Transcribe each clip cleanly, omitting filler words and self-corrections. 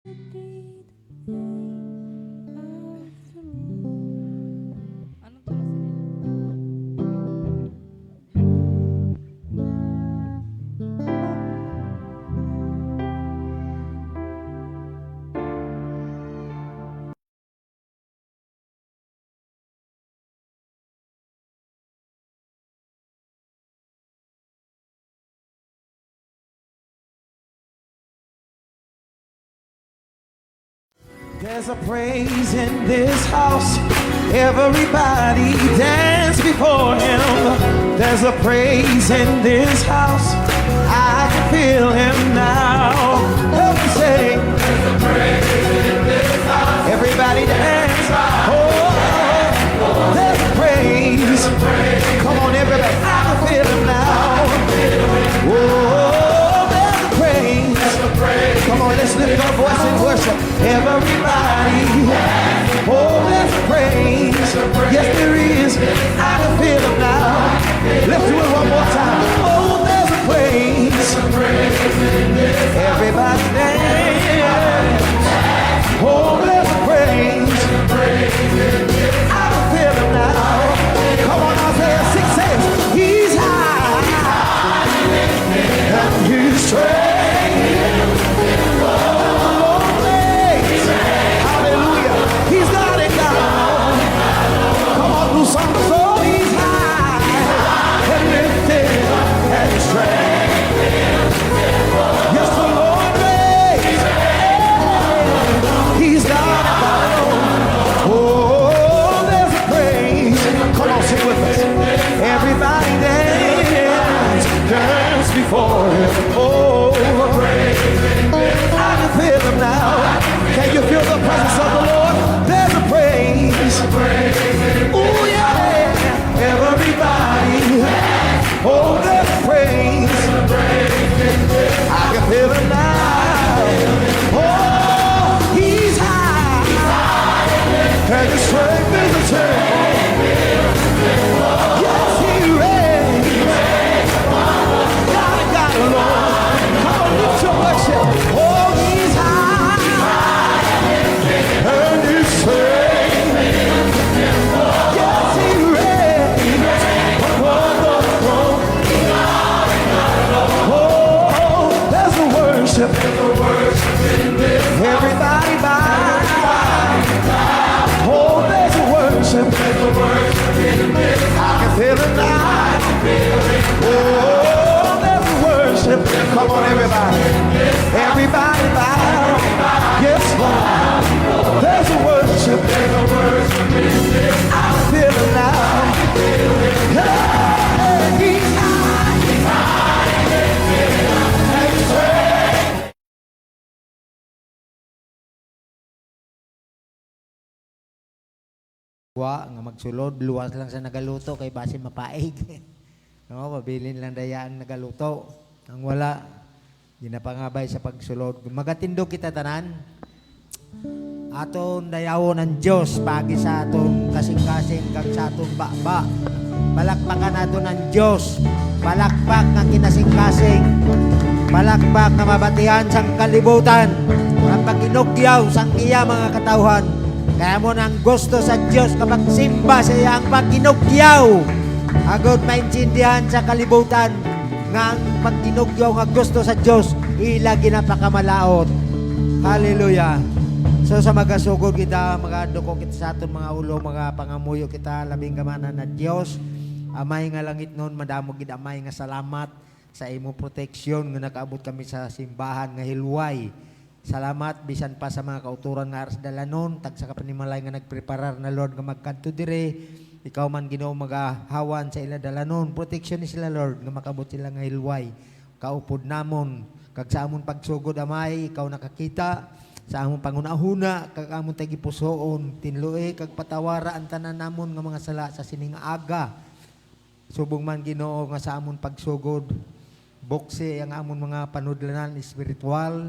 Anong tumasin nila? There's a praise in this house. Everybody dance before him. There's a praise in this house. I can feel him now. Help me say, everybody dance. Oh, there's a praise. Come on, everybody. I can feel him now. Oh, there's a praise. Come on, let's lift our voice in worship. Everybody, oh, there's a praise. Yes, there is. I can feel it now. Let's do it one more time. Oh, there's a praise. Everybody dance. Oh, there's a praise. I can feel it now. Come on, Isaiah 6 says, he's high and he's straight. Before him. Oh, I can feel him now. Can you feel the presence of the Lord? There's a praise. Oh, yeah. Everybody. Oh, there's a praise. I can feel him now. Oh, he's high. And his strength is a turn. Yes, he reigns. Come on, lift your worship. Oh, he's high and he's straight. Yes, he reigns upon the throne. Oh, there's a worship. Everybody bow. Oh, there's a worship. I can feel it now. Oh. Come on, everybody. Everybody bow. Yes, Lord. There's a worship. I feel it now. Hey, he's high. He's high. Nga magsulod, luwas lang sa nagaluto kay basin mapaig. No, mabilin lang daya ang nagaluto. Ang wala, ginapangabay sa pagsulod. Magatindog kita tanan. Aton dayawon ng Diyos pagi sa aton kasing-kasing kag sa aton baba. Palakpakan aton ng Diyos. Palakpak ng kinasing-kasing. Palakpak na mabatihan sang kalibutan. Ang paginugyaw sang iya mga katawhan. Kaya mo nang gusto sa Diyos kapag simba sa iya ang paginugyaw. Agad maintindihan sa kalibutan nga ang pagtinugyaw nga gusto sa Diyos ilagi napakamalaot. Hallelujah. So sa magasugod kita, magaduko kita sa aton mga ulo, mga pangamuyo kita, labing gamana na Diyos. Amay nga langit nun, madamo gid amay nga salamat sa imo proteksyon nga nakaabot kami sa simbahan nga hilway. Salamat bisan pa sa mga kauturan nga aras dalanon, tag sa kapanimalay nga nagpreparar na Lord nga magkanto dire. Ikaw man Ginoo magahawan sa ila dalanon, proteksyon ni sila Lord nga makabot sila nga hilway. Kaupod namon, kag sa amon pagsugod amay, ikaw nakakita sa amon pangunahuna, kag amon tagipusoon, tinluoy kag patawara ang tanan namon nga mga sala sa sining aga. Subong man Ginoo nga sa amon pagsugod, bokse ang amon mga panudlanan espiritual,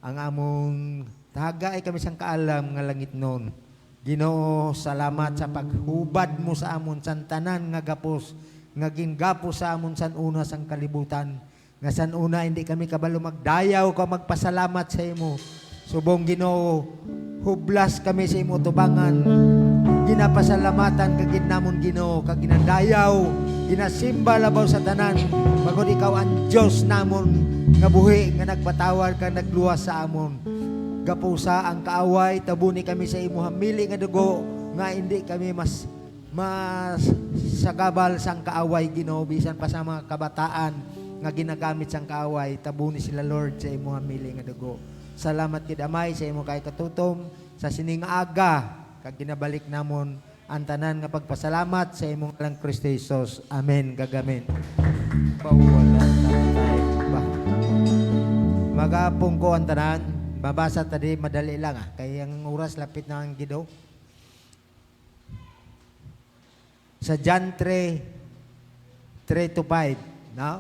ang among taga ay kami sang kaalam nga langit noon. Ginoo, salamat sa paghubad mo sa amon san tanan nga gapos, nga ginggapos sa amon san una sang kalibutan. Nga san una hindi kami kabalo magdayaw ka magpasalamat sa imo. Subong Ginoo, hublas kami sa imo tubangan. Ginapasalamatan kagid namon Ginoo, kag ginadayaw, ginasimba labaw sa tanan. Bagod ikaw ang Dios namon nga buhi nga nagpatawad ka nagluwas sa amon. Gapusa ang kaaway, tabuni kami sa imo hamili nga dugo nga hindi kami mas sagabal sang kaaway Ginoo, bisan pa sa mga kabataan nga ginagamit sang kaaway, tabuni sila Lord sa imo hamili nga dugo. Salamat kid Amay sa imo kay katutom sa sining aga kag ginabalik namon ang tanan nga pagpasalamat sa imong ngalang Kristo Jesus. Amen. Gagamin. Bawala tatay ba. Magapong ko ang tanan. Babasa tadi madali lang kay ang oras lapit na ang gido. Sa John 3 to 5, no?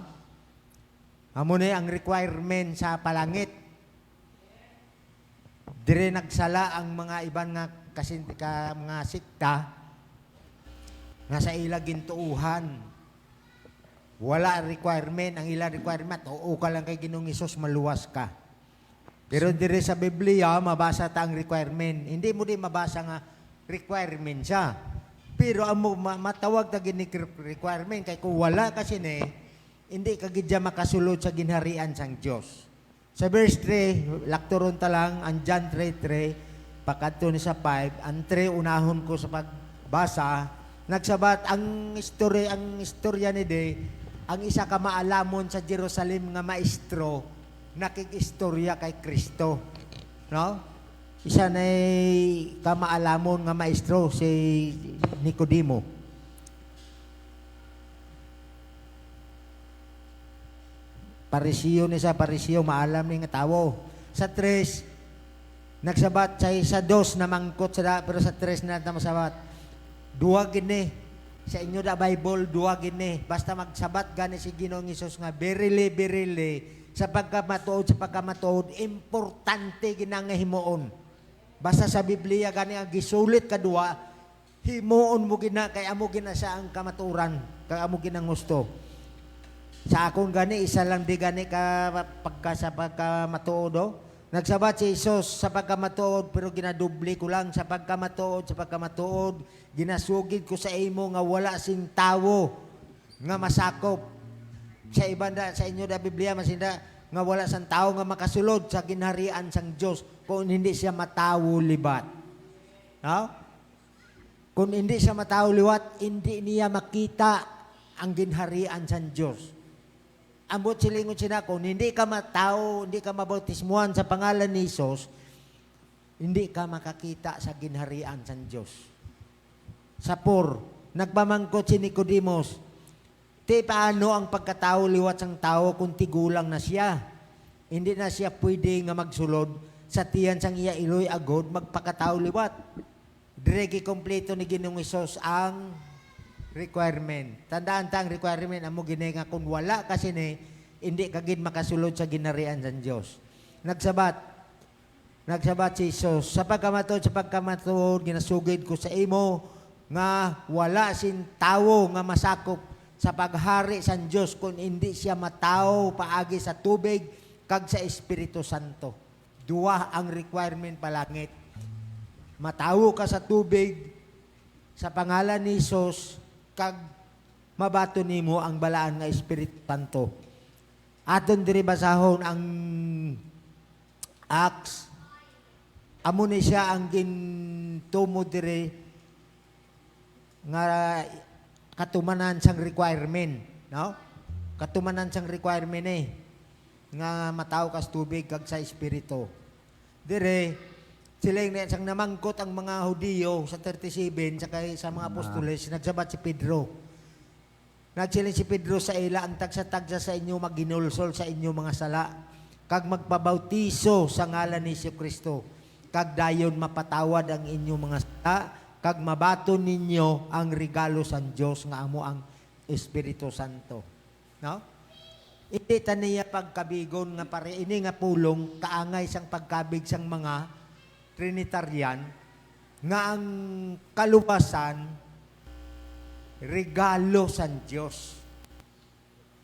Amo ni ang requirement sa palangit. Dire nagsala ang mga iban nga mga sikta nga sa ila gintuuhan. Wala requirement, ang ila requirement, oo ka lang kay Ginoong Hesus, maluwas ka. Pero dire sa Biblia, mabasa ta ang requirement. Hindi mo di mabasa nga requirement siya. Pero ang matawag na gini requirement, kay kung wala kasi hindi ka gidya makasulod sa ginharian sang Diyos. Sa verse 3, lakturon ta lang, ang John 3:3, pakadto ni sa 5, ang 3 unahon ko sa pagbasa, nagsabat ang istorya ni ang isa ka maalamon sa Jerusalem nga maestro, nakikistorya kay Kristo. No? Isa na kamaalamon nga maestro, si Nicodemo. Parisiyo ni sa parisiyo, maalam ni nga tawo. Sa 3, nagsabat sa 2 na mangkot sa pero sa 3 na masabat. Duwa gini. Sa inyo da Bible, duwa gini. Basta magsabat gani si Ginoong Hesus nga, verily, sa pagkamatuod, importante ginanga himuon. Basta sa Biblia gani ang gisulit kadua, himuon mo gina, kay amo gina sa ang kamaturan, kay amo ginang gusto. Sa akong gani, isa lang di gani sa pagkamatuod. Nagsabat si Hesus sa pagkamatuod, pero ginadubli ko lang sa pagkamatuod, ginasugid ko sa imo nga wala sing tawo nga masakop. Sa ibanda, sa inyo da Biblia, masinda nga wala sang tao nga makasulod sa ginharian sang Diyos kung hindi siya matawo libat. No? Kung hindi siya matawo liwat, hindi niya makita ang ginharian sang Diyos. Ambot silingon sina, kung hindi ka matao, hindi ka mabautismuhan sa pangalan ni Jesus, hindi ka makakita sa ginharian sa Diyos. Sa 4, nagpamangkot si Nicodemos, paano ang pagkatao liwat sang tao kung tigulang na siya? Hindi na siya pwede nga magsulod sa tiyan sang iya iloy agod magpakatao liwat. Diregi kompleto ni Ginoong Hesus ang requirement. Tandaan ta ang requirement amo gini nga kung wala kasi hindi kagid makasulod sa ginharian sa Dios. Nagsabat si Jesus, sa pagkamatuod ginasugid ko sa imo nga wala sin tawo nga masakop sa paghari sa Dios kung hindi siya matawo paagi sa tubig kag sa Espiritu Santo. Duwa ang requirement palangit. Matawo ka sa tubig sa pangalan ni Jesus kag mabato nimo ang balaan nga Espiritu Santo. Aton diri basahon ang Acts. Amo ni siya ang gintumo diri nga katumanan sang requirement, no? Katumanan sang requirement nga mataw kas tubig kag sa espiritu. Dire sila sang namangkot ang mga Hudiyo sa 37 sa mga apostoles, nagsabat si Pedro. Nagsiling si Pedro sa ila, ang tagsa-tagsa sa inyo maginulsol sa inyo mga sala, kag magpabautiso sa ngalan ni Kristo, kag dayon mapatawad ang inyo mga sala, kag mabaton ninyo ang regalo sa Dios nga amo ang Espiritu Santo. No? Iti taniya pagkabigon nga pare ini nga pulong kaangay sang pagkabig sang mga Trinitarian nga ang kalubasan regalo sa Dios.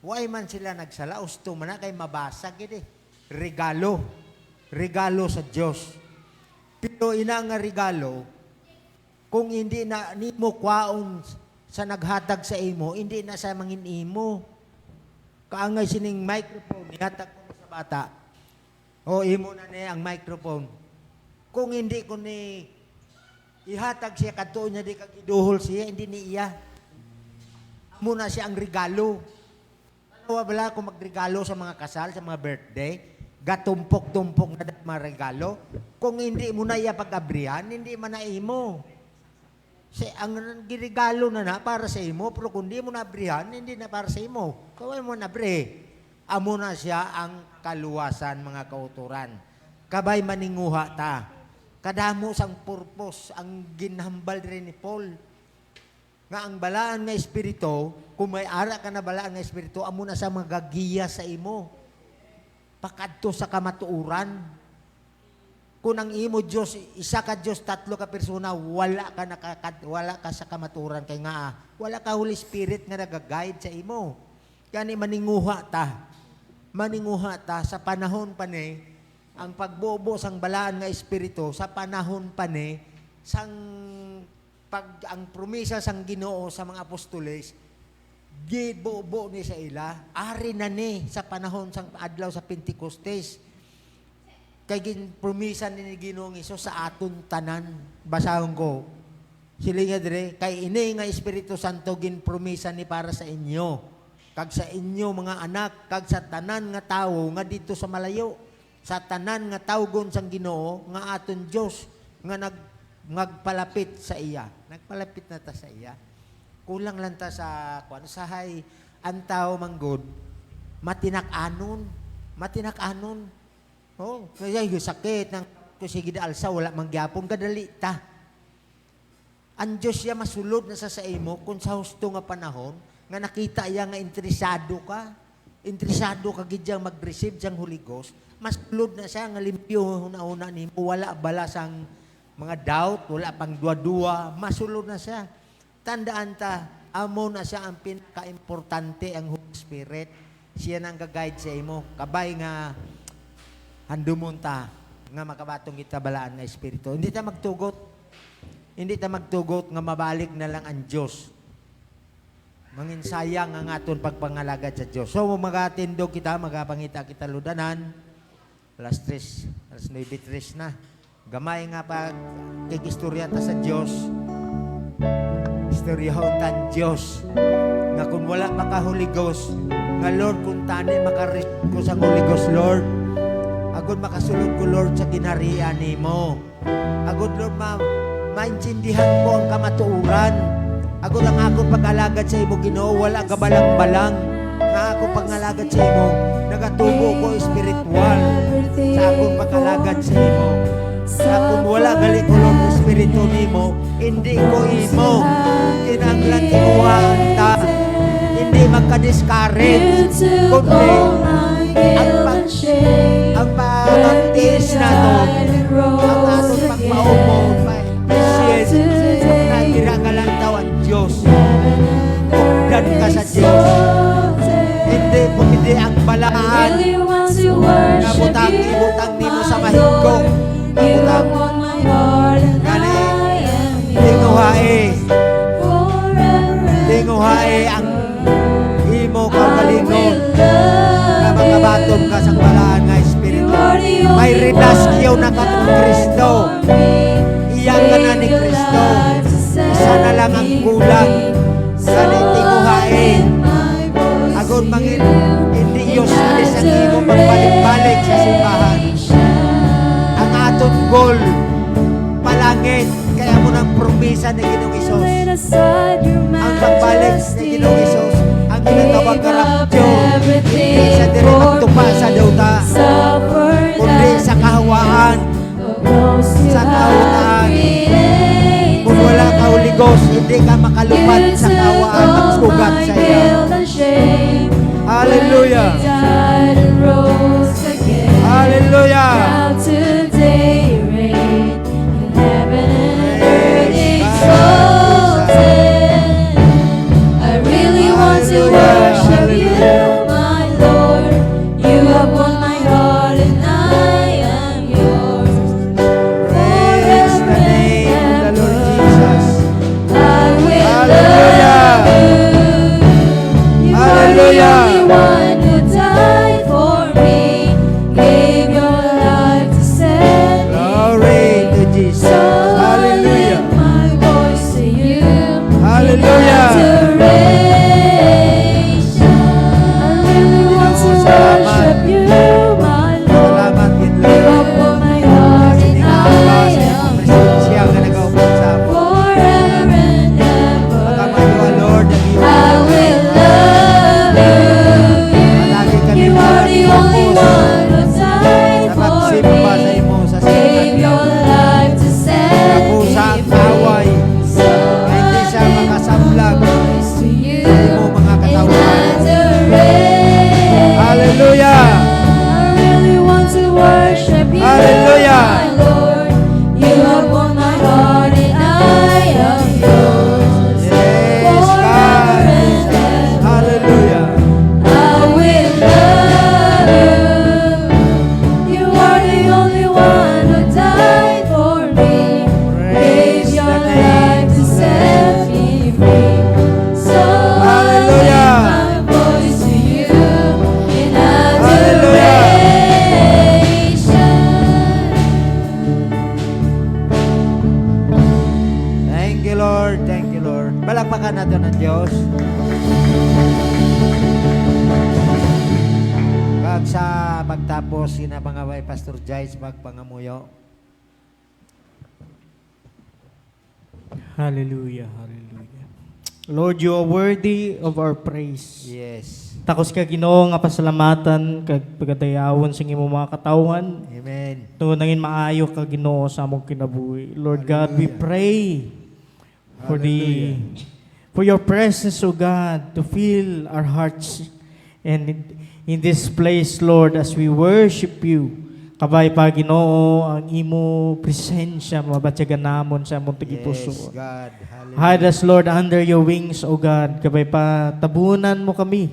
Why man sila nagsala, usto man na kay mabasa gid regalo. regalo sa Dios. Pero ina nga regalo, kung hindi na nimo kwaon sa naghatag sa imo, hindi na sa mangin imo. Kaangay sining microphone, ihatag ko sa bata. O imo na niya ang microphone. Kung hindi ko ni ihatag siya kadto niya di kag iduhol siya, hindi ni iya. Muna siya ang regalo. Ano wala kung magregalo sa mga kasal, sa mga birthday, gatumpok-tumpok na mga regalo. Kung hindi mo na iya pag-abrihan, hindi man na imo. Ang giregalo na para sa imo, pero kung hindi mo na abrihan, hindi na para sa imo. Kaway mo na bre. Amo na siya ang kaluwasan, mga kauturan. Kabay maninguha ta. Kadamo sang purpose ang ginhambal rin ni Paul. Nga ang balaan nga espiritu, kung may ara ka na balaan nga espiritu, amo na sa magagiya sa imo. Pakadto sa kamatuuran. Kung ang imo Diyos, isa ka Diyos, tatlo ka persona, wala ka sa kamaturan. Kaya nga, wala ka Holy Spirit nga nag-guide sa imo. Kaya ni maninguha ta. Maninguha ta sa panahon pa ni, ang pagbobo sang balaan nga espiritu sa panahon pa ni ang promesa sang Ginoo sa mga apostoles gibobo ni sa ila ari na ni sa panahon sang adlaw sa Pentecostes kay gin promesa ni Ginoong Hesus sa aton tanan. Basahon ko sila nga dire kay ini nga Espiritu Santo gin promesa ni para sa inyo kag sa inyo mga anak kag sa tanan nga tawo nga dito sa malayo sa tanan nga tawgon sang Ginoo nga aton Dios nga nagpalapit sa iya. Nagpalapit na ta sa iya. Kulang lang ta sa sahay ang tao manggod matinak-anon. Matinak-anon. Oh, kaya yung sakit ng kusigi da alsa wala mangyapon kadali ta. Ang Dios ya masulod na sa imo kung sa husto nga panahon nga nakita iya nga interesado ka. Interesado ka gid mag-receive jang Holy Ghost. Mas tulod na siya nga limpyo una-una ni wala bala sang mga doubt, wala pang dua-dua, masulod na siya. Tandaan ta, amo na siya ang pinaka-importante ang Holy Spirit. Siya nang ga-guide sa imo. Kabay nga handumon ta nga makabatong kita balaan nga espiritu. Hindi ta magtugot. Hindi ta magtugot nga mabalik na lang ang Dios. Manginsayang ang aton pagpangalagad sa Dios. So magatindog kita, magapangita kita ludanan. Alas 3, alas 9:03 na. Gamay nga pag kikistorya ta sa Diyos. Istoryahon tan Diyos. Nga kung wala maka Holy Ghost, nga Lord, kung tani makareceive ko sa Holy Ghost, Lord, agod makasulod ko, Lord, sa ginharian nimo. Agod, Lord, maintindihan mo ang kamatuuran. Agod ang akong pag-alagad sa imo, Ginoo, wala kabalang-balang. Nga akong pag-alagad sa imo, nagatubo ko spiritual sa akong pag-alagad sa imo. Sa kung wala gali ko Lord espiritu nimo, hindi ko imo kinanglan inuhaan ta. Hindi magka-discourage, kundi ang pag-antis na to, ang atong pagpaumo, appreciate na ginagalang daw ang Diyos. Bukdan ka sa Diyos. Hindi ang balaan na butang nimo sa mahigko. Butang gani tinguhae ang imo kaugalingon na makabatom ka sa balaan nga espiritu. May relaskyaw na ka ng Kristo. Iyang ka na ni Kristo. Isa na lang ang kulang. Gani tinguhae. Agon mangin hindi Diyos alis ang imo pagbalik-balik sa simbahan. Ang aton goal palangit kaya mo ng promesa ni Ginoong Hesus. Ang pagbalik ni Ginoong Hesus ang ginatawag ka raptyo. Hindi sa diri magtupa sa dauta, kundi sa kahawaan, sa kautaan. Kung wala ka Holy Ghost, hindi ka makalupad sa kahawaan, magsugat sa iya. Hallelujah. Hallelujah. Today reign in heaven and earth exalted. I really want to worship you, my Lord. You have won my heart and I am Jesus. So I Hallelujah. lift my voice to you Hallelujah. in adoration. I really want to Salamat. worship you, my Lord. Salamat, Give Lord. up all my heart and Siya I am nga yours nagaupod sa mo. forever and Pagkamayo, ever. Lord, I will love Palagi you. kami You are the only focus one who died sa for pagsimba sa me. imo sa Gave your life to set Kapusa me ang away. free. So Hindi siya I lift makasablag my voice to you sa imo mga in katawan. adoration. Hallelujah. I really want to worship you, Hallelujah. my Lord. You have won my heart and I am yours Yes, forever God. and ever. Hallelujah. I will love you. You are the only one who died for me. Gave Praise your the name life to of the set me free. So I Hallelujah. lift my voice to you in Hallelujah. adoration. Thank you, Lord. Thank you, Lord. Palakpakan natin ang Diyos. Kag sa pagtapos, sinabangaway Pastor Jais magpangamuyo. Hallelujah, hallelujah. Lord, you are worthy of our praise. Yes. Takos ka Ginoo nga pasalamatan kag pagadayawon sa imong mga katawan. Amen. Tunangin maayo ka Ginoo sa among kinabuhi. Lord God, we Hallelujah. pray for your presence, O God, to fill our hearts and in this place, Lord, as we worship you. Kabay pa Ginoo ang imo presensya mabatyagan namon sa among tagipuso. Yes, God. Hallelujah. Hide us, Lord, under your wings, O God. Kabay pa, tabunan mo kami.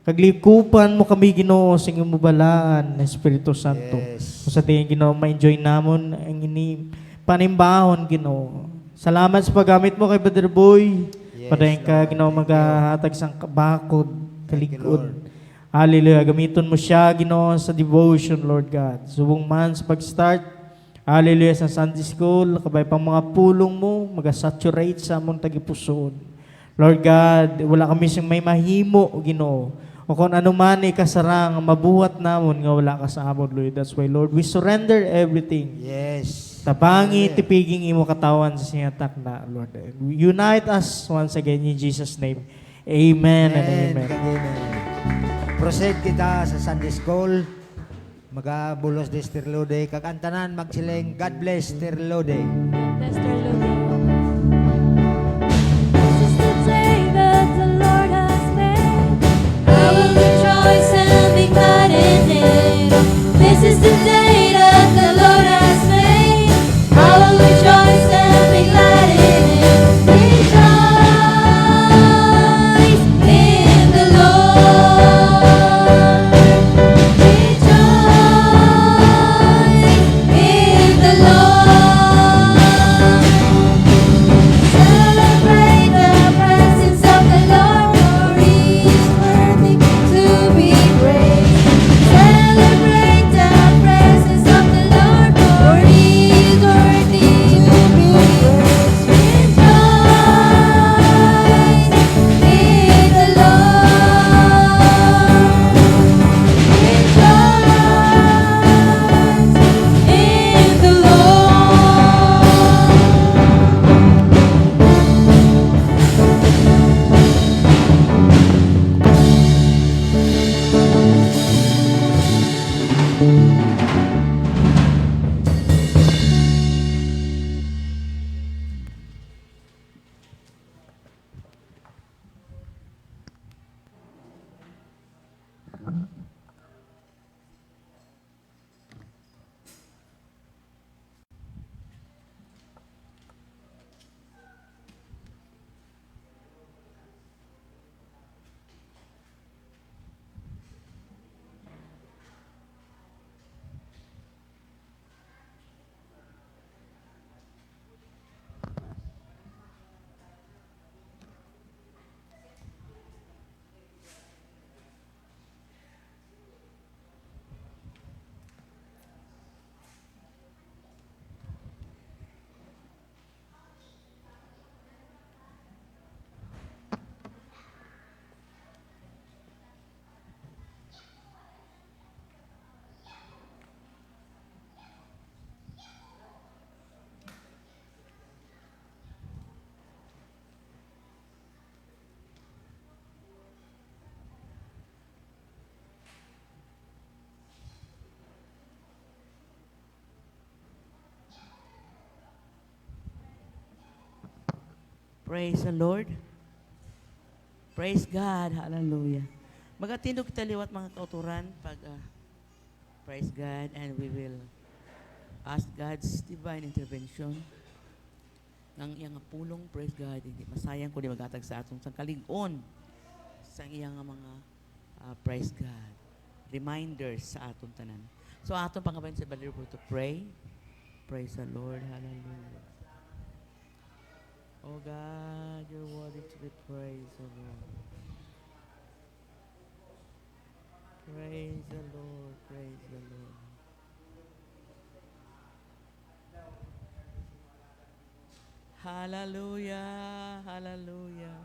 Kaglikupan mo kami, Ginoo, sa iyong mubalaan na Espiritu Santo. Yes. Kung sa tingin, Ginoo, ma-enjoy namon ang ini panimbahon, Ginoo. Salamat sa paggamit mo kay Brother Boy. Yes, Padayon ka, Lord. Ginoo, Thank maghahatag sang bakod, Thank you, kaligod. Lord. Hallelujah. Gamiton mo siya, Ginoo, sa devotion, Lord God. Subong man sa pag-start, hallelujah, sa Sunday School, kabay pang mga pulong mo, mag-saturate sa among tagipusoon. Lord God, wala kami siyang may mahimo, Ginoo. O kung ano man ikasarang, mabuhat namon nga wala ka sa amon, Lord. That's why, Lord, we surrender everything. Yes. Tabangi, Hallelujah. tipiging imo katawan sa singatak na, Lord. Unite us once again in Jesus' name. Amen and amen. Proceed kita sa Sunday School. Magabulos de Stirlode. Kakantanan magsiling God bless Stirlode. Pastor Ludi. This is the day that the Lord has made. I will rejoice and be glad in it. This is the day that the Lord has made. I will rejoice and be glad in it. Rejoice in the Lord. Rejoice in the Lord. Praise the Lord. Praise God. Hallelujah. Magatindog kita liwat mga kauturan pag praise God, and we will ask God's divine intervention ng iyang nga pulong. Praise God. Hindi masayang kundi magatag sa atong sang kalig-on sa iyang nga mga praise God reminders sa atong tanan. So atong pangabayan sa Balir to pray. Praise the Lord. Hallelujah. Oh God, you're worthy to be praised, oh Lord. Praise the Lord, praise the Lord. Hallelujah, hallelujah.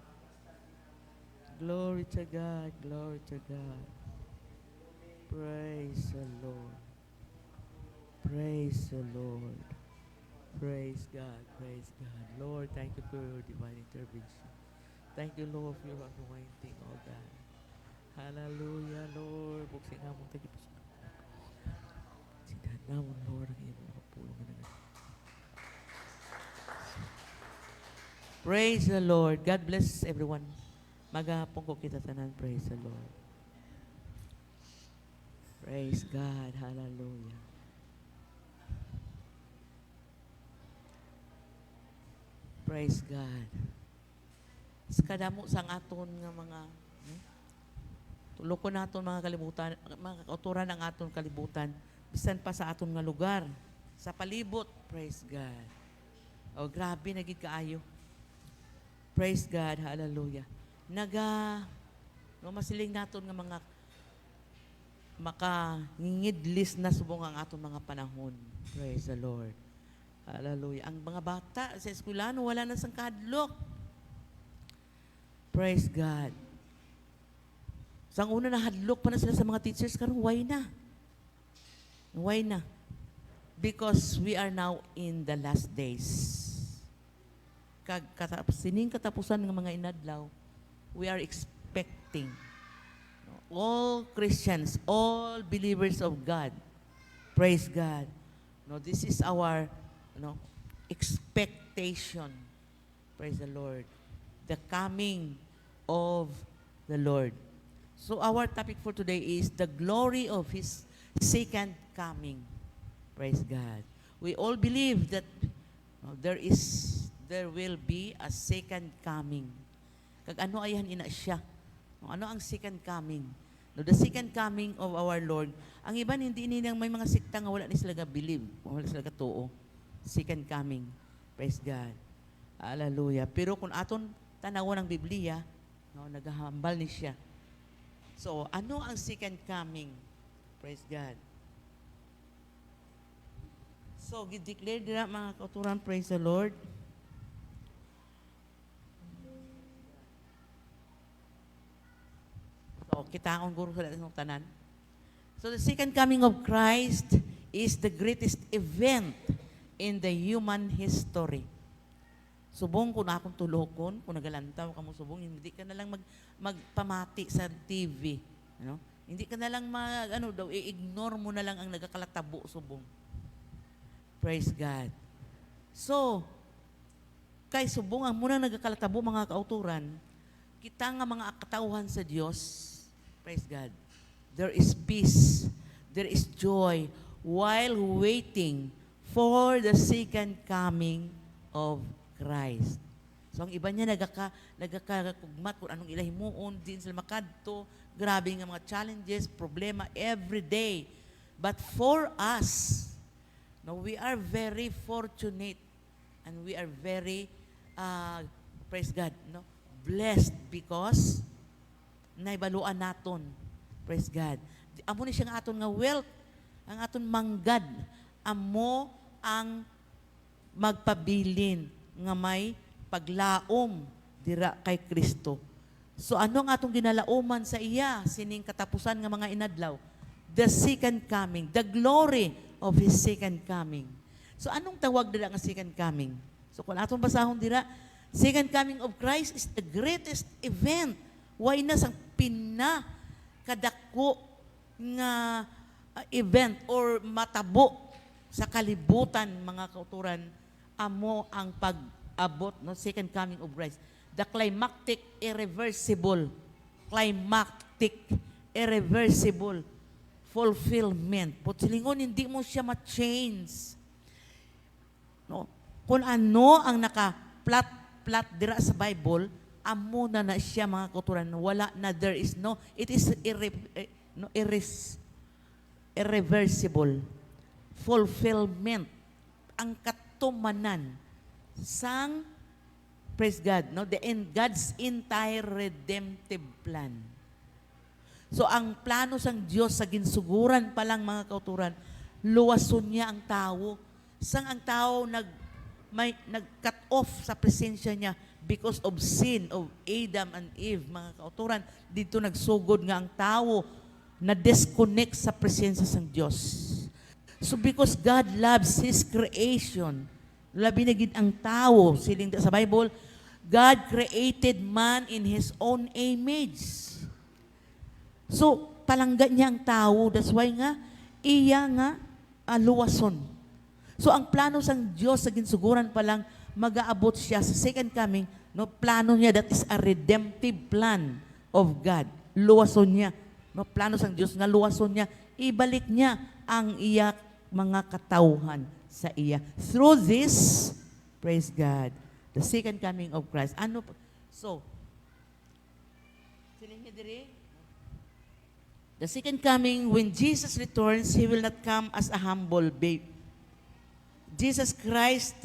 Glory to God, glory to God. Praise the Lord. Praise the Lord. Praise God, praise God. Lord, thank you for your divine intervention. Thank you, Lord, for your anointing, oh God. Hallelujah, Lord. Buksin nga mong tagipos. Sindahan na mo, Lord, ang iyong mga pulong na. Praise the Lord. God bless everyone. Magahapon ko kita tanan. Praise the Lord. Praise God. Hallelujah. Praise God. Sa kadamo sang aton nga mga tulog ko naton mga kalibutan, mga kauturan ng aton kalibutan, bisan pa sa aton nga lugar, sa palibot. Praise God. Oh, grabe, naging kaayo. Praise God. Hallelujah. Masiling naton nga mga makangingidlis na subong ang aton mga panahon. Praise the Lord. Hallelujah. Ang mga bata sa eskwelahan, wala na sang kadlok. Praise God. Sang una na hadlok pa na sila sa mga teachers, karon why na? Why na? Because we are now in the last days. Sining katapusan ng mga inadlaw, we are expecting all Christians, all believers of God, praise God. No, this is our expectation. Praise the Lord. The coming of the Lord. So our topic for today is the glory of His second coming. Praise God. We all believe that there will be a second coming. Kag ano ayan ina siya? Ano ang second coming? No, the second coming of our Lord. Ang iban hindi nilang may mga sikta nga wala ni sila ga believe, wala sila ga tuo. Second coming. Praise God. Hallelujah. Pero kung aton tanawon ng Biblia, nagahambal ni siya. So, ano ang second coming? Praise God. So, gideclare nila mga kauturan, praise the Lord. So, kita akong guro sa ng tanan. So, the second coming of Christ is the greatest event in the human history. Subong kung akong tulokon, kung nagalantaw ka mo subong, hindi ka na lang magpamati sa TV. Ano? Hindi ka na lang i-ignore mo na lang ang nagakalatabo subong. Praise God. So, kay subong ang munang nagakalatabo mga kauturan, kita nga mga katauhan sa Diyos, praise God, there is peace, there is joy, while waiting for the second coming of Christ. So ang iba niya nagakakugmat kung anong ilahimuon, din sila makadto, grabe nga mga challenges, problema every day. But for us, we are very fortunate and we are very, praise God, blessed because naibaluan naton. Praise God. Amo ni siya nga aton nga wealth, ang aton manggad, amo ang magpabilin nga may paglaom dira kay Kristo. So ano ang atong ginalauman sa iya sining katapusan nga mga inadlaw? The second coming, the glory of His second coming. So anong tawag dira nga second coming? So kung atong basahon dira, second coming of Christ is the greatest event. Why na sang pinakadako nga event or matabo sa kalibutan mga kauturan, amo ang mag-abot, no, second coming of Christ. The climactic, irreversible fulfillment. Putsilingon, hindi mo siya ma-change. No? Kung ano ang naka-plat dira sa Bible, amo na siya mga kauturan. Wala na, there is no, it is irreversible fulfillment. Ang katumanan sang, praise God, no, God's entire redemptive plan. So ang plano sang Dios sa ginsuguran pa lang mga kauturan, luwason niya ang tao. Sang ang tao nag-cut off sa presensya niya because of sin of Adam and Eve, mga kauturan, dito nagsugod nga ang tao na disconnect sa presensya sang Dios. So because God loves His creation, labi na gid ang tao, siling sa Bible, God created man in His own image. So, palangga niya ang tao. That's why nga, iya nga luwason. So, ang plano sang Diyos sa ginsuguran pa lang, mag-aabot siya sa second coming, no, plano niya, that is a redemptive plan of God. Luwason niya. No, plano sang Diyos nga luwason niya, ibalik niya ang iya mga katauhan sa iya. Through this, praise God, the second coming of Christ. Ano? So, siling niya diri, the second coming, when Jesus returns, He will not come as a humble babe. Jesus Christ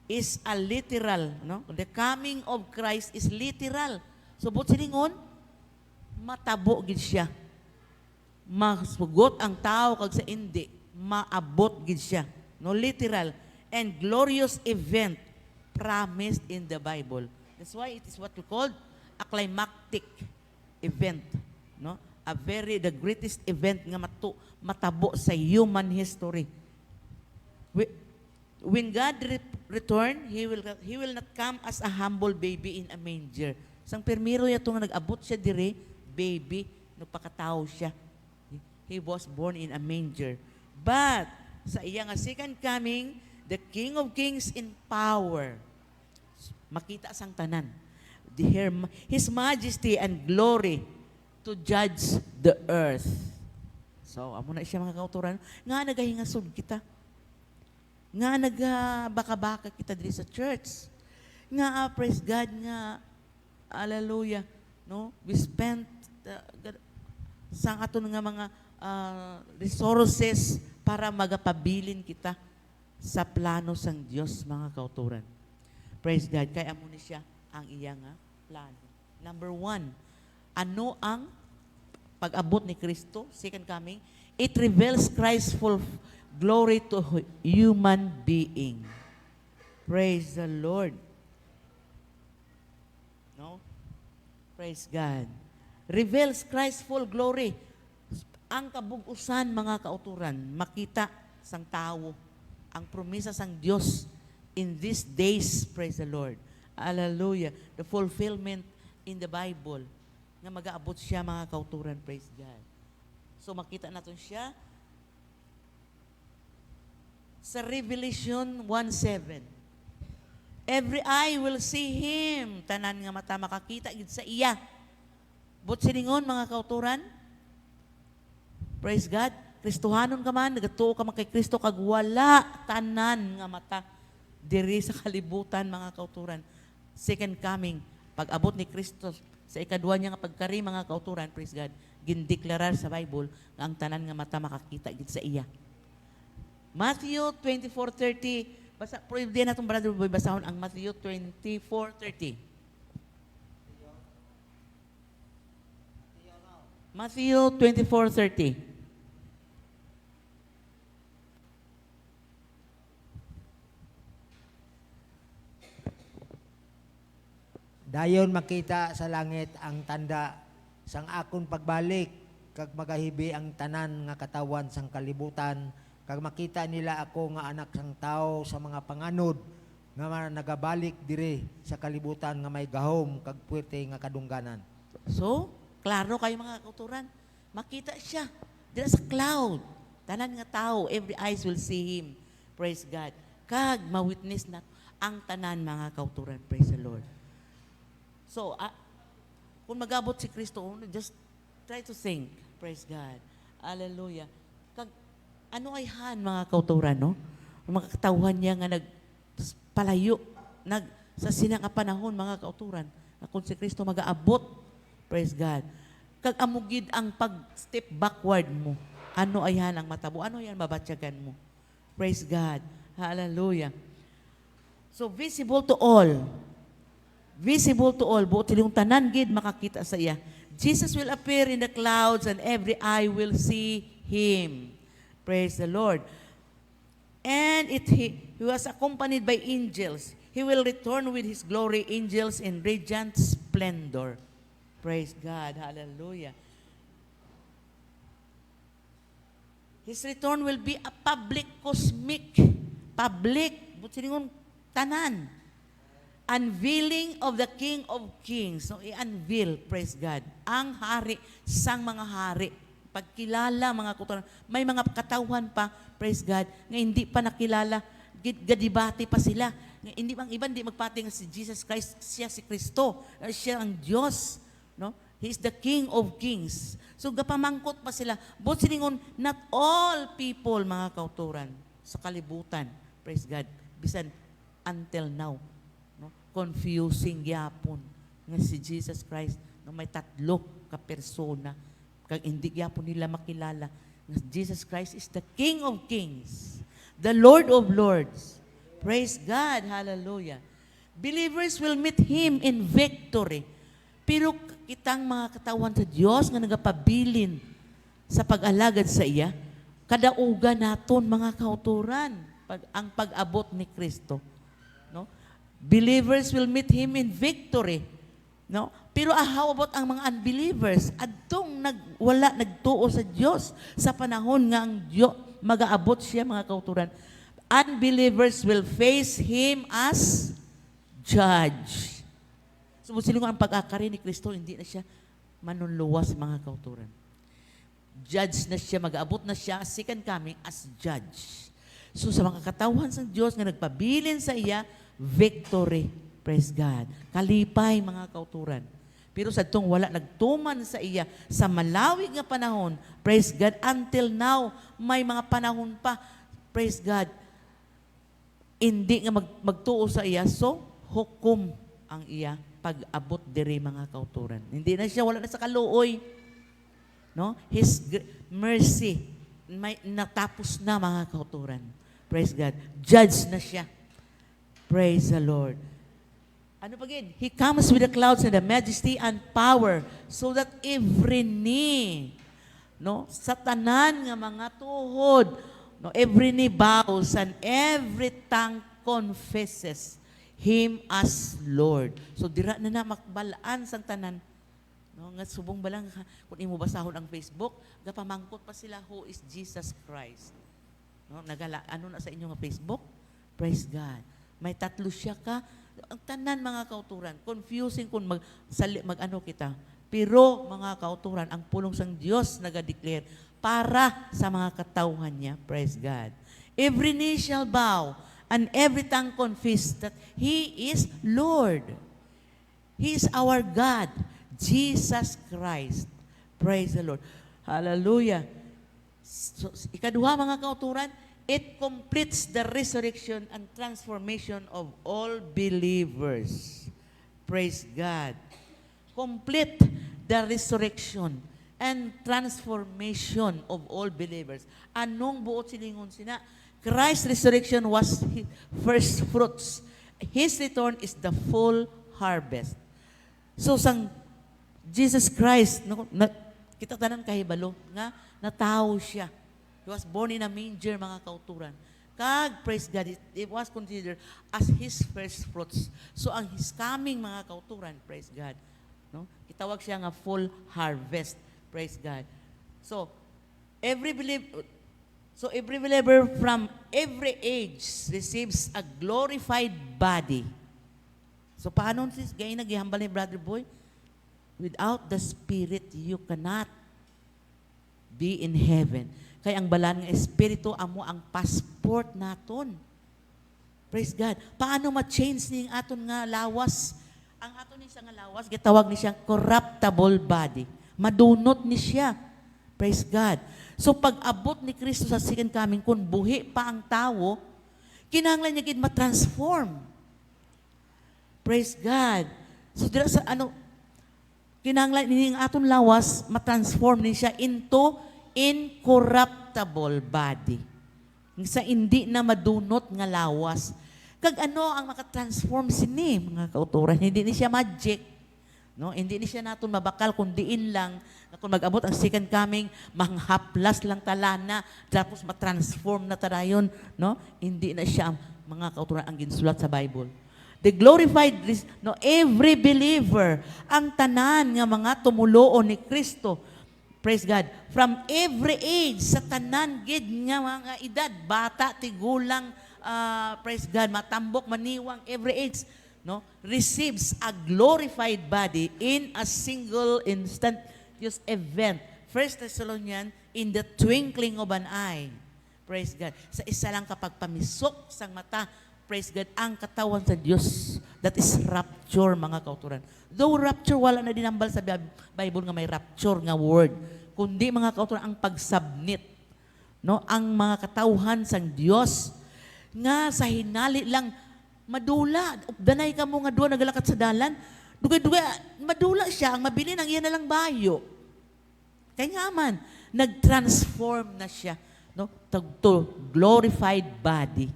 is a literal, no? The coming of Christ is literal. So, but silingon, matabo gid siya. Masugot ang tao kag sa hindi, maabot gid siya. No, literal and glorious event promised in the Bible. That's why it is what we call a climactic event, no? The greatest event nga matabo sa human history. When God return, He will not come as a humble baby in a manger. Sang permiro niya nga nag-abot siya dire, baby, nagpakatao siya. He was born in a manger. But sa iya nga second coming, the King of Kings in power, makita sang tanan. His majesty and glory to judge the earth. So, amo na siya mga kauturan, nga nagahingasod kita. Nga nagabaka-baka kita diri sa church. Nga, praise God, nga, hallelujah, no? We spent sang aton nga mga resources para magapabilin kita sa plano sang Dios, mga kauturan. Praise God, kaya amo ni siya ang iya nga plano. Number 1, ano ang pag-abot ni Kristo, second coming? It reveals Christ's full glory to human being. Praise the Lord. No? Praise God. Reveals Christ's full glory. Ang kabug-usan, mga kauturan, makita sang tao, ang promesa sang Dios in these days, praise the Lord. Hallelujah. The fulfillment in the Bible nga mag-aabot siya, mga kauturan, praise God. So makita natin siya sa Revelation 1:7. Every eye will see Him. Tanan nga mata makakita gid sa iya. But siningon, mga kauturan, praise God, Kristohanon ka man, nagatuo ka man kay Kristo, kag wala tanan nga mata diri sa kalibutan, mga kauturan. Second coming, pag-abot ni Kristo sa ikadwa niya nga pagkari, mga kauturan, praise God, gindeklarar sa Bible nga ang tanan nga mata makakita gid sa iya. Matthew 24:30, basa pwede na itong brother boy basahon ang Matthew 24:30. Matthew 24:30. Dayon makita sa langit ang tanda sang akon pagbalik, kag magahibi ang tanan nga katawan sang kalibutan, kag makita nila ako nga anak sang tao sa mga panganod nga nagabalik dire sa kalibutan nga may gahom kag puwerte nga kadungganan. So, klaro kayo, mga kauturan. Makita siya dira sa cloud. Tanan nga tao, every eyes will see Him. Praise God. Kag ma-witness na ang tanan mga kauturan. Praise the Lord. So, kung mag-abot si Kristo, just try to think. Praise God. Hallelujah. Ano ay han mga kauturan, no? Ang mga katawhan niya nga nagpalayo, sa sinang panahon mga kauturan, na kung si Kristo mag-aabot, praise God. Kag amugid ang pag-step backward mo, ano ay han ang matabo, ano yan mabatyagan mo. Praise God. Hallelujah. So, visible to all. Visible to all. Buot yung tanan gid makakita sa iya. Jesus will appear in the clouds and every eye will see Him. Praise the Lord. And He was accompanied by angels. He will return with His glory, angels in radiant splendor. Praise God. Hallelujah. His return will be a public, cosmic, butingon tanan. Unveiling of the King of Kings. So, i-unveil, praise God, ang hari, sang mga hari. Pagkilala, mga kuturan. May mga katauhan pa, praise God, nga hindi pa nakilala, gadibati pa sila. Nga hindi bang iba, hindi magpating si Jesus Christ, siya si Kristo, siya ang Diyos. No? He is the King of Kings. So, gapamangkot pa sila. But siningon, not all people, mga kauturan, sa kalibutan, praise God, bisan until now, no? Confusing yapon nga si Jesus Christ na may tatlo ka persona kag hindi yapon nila makilala nga Jesus Christ is the King of Kings, the Lord of Lords. Praise God. Hallelujah. Believers will meet Him in victory. Pero kitang mga katawan sa Diyos nga nagapabilin sa pag-alagad sa iya, kadaugan naton mga kauturan ang pag-abot ni Kristo. No? Believers will meet Him in victory. No? Pero how about ang mga unbelievers? Adtong wala nagtuo sa Diyos sa panahon nga ang Diyos mag-aabot siya mga kauturan. Unbelievers will face Him as judge. So, sino ang pag-akari ni Kristo, hindi na siya manunluwas mga kauturan. Judge na siya, mag-aabot na siya, second coming as judge. So sa mga katawan sa Diyos nga nagpabilin sa iya, victory. Praise God. Kalipay mga kauturan. Pero sa itong wala nagtuman sa iya sa malawig nga panahon, praise God, until now, may mga panahon pa, praise God, hindi nga magtuo sa iya, so hukom ang iya pag-abot diri mga kauturan. Hindi na siya, wala na sa kaluoy. No? His mercy, may natapos na mga kauturan. Praise God. Judge na siya. Praise the Lord. Ano pa again? He comes with the clouds and the majesty and power so that every knee, no, sa tanan nga mga tuhod, no, every knee bows and every tongue confesses Him as Lord. So dira na makbalaan sang tanan. No, nga subong balang kung imo basahon ang Facebook, gapamangkot pa sila who is Jesus Christ. No, ano na sa inyo nga Facebook? Praise God. May tatlo siya ka. Ang tanan mga kauturan, confusing kung mag-ano kita. Pero mga kauturan, ang pulong sang Dios naga-declare para sa mga katawhan niya. Praise God. Every knee shall bow and every tongue confess that He is Lord. He is our God, Jesus Christ. Praise the Lord. Hallelujah. So, ikaduha mga kauturan, it completes the resurrection and transformation of all believers. Praise God. Complete the resurrection and transformation of all believers. Anong buot silingon sina? Christ's resurrection was His first fruits. His return is the full harvest. So, sang Jesus Christ, kita tanan kahibalo nga natao siya. He was born in a manger, mga kauturan. Kag, praise God, it was considered as His first fruits. So, ang His coming, mga kauturan, praise God, no? Itawag siya nga full harvest, praise God. So, every believer from every age receives a glorified body. So, paano sis, gaya naghihambal ni Brother Boy? Without the Spirit, you cannot be in heaven. Kaya ang balan ng Espiritu, amo ang passport naton. Praise God. Paano ma-change ning aton nga lawas? Ang aton ni siya nga lawas, gitawag ni siya corruptible body. Madunot ni siya. Praise God. So pag abot ni Kristo sa second coming, kung buhi pa ang tao, kinahanglan niya gid ma-transform. Praise God. So dira sa kinahanglan ning aton lawas ma-transform ni siya into incorruptible body. Sa hindi na madunot nga lawas. Kag ang maka-transform sini mga kauturan, hindi ni siya magic. No, hindi ni siya naton mabakal kung diin lang na kung mag-abot ang second coming, manghaplas lang talana, tapos ma-transform na tadayon, no? Hindi na siya mga kauturan ang ginsulat sa Bible. The glorified, no, every believer, ang tanan nga mga tumuloon ni Kristo, praise God, from every age, sa tanan gid nga mga edad, bata, tigulang, praise God, matambok, maniwang, every age, no, receives a glorified body in a single instantaneous event. 1 Thessalonians, in the twinkling of an eye. Praise God. Sa isa lang kapag pamisok sang mata, praise God, ang katawan sa Diyos. That is rapture, mga kauturan. Though rapture, wala na dinambal sa Bible nga may rapture nga word. Kundi, mga kauturan, ang pagsubmit. No? Ang mga katawhan sang Diyos nga sa hinali lang madula. Danay ka mo nga doon nagalakat sa dalan. Dugay-dugay, madula siya. Ang mabili ng iyan na lang bayo. Kaya nga man, nag-transform na siya, no, to glorified body.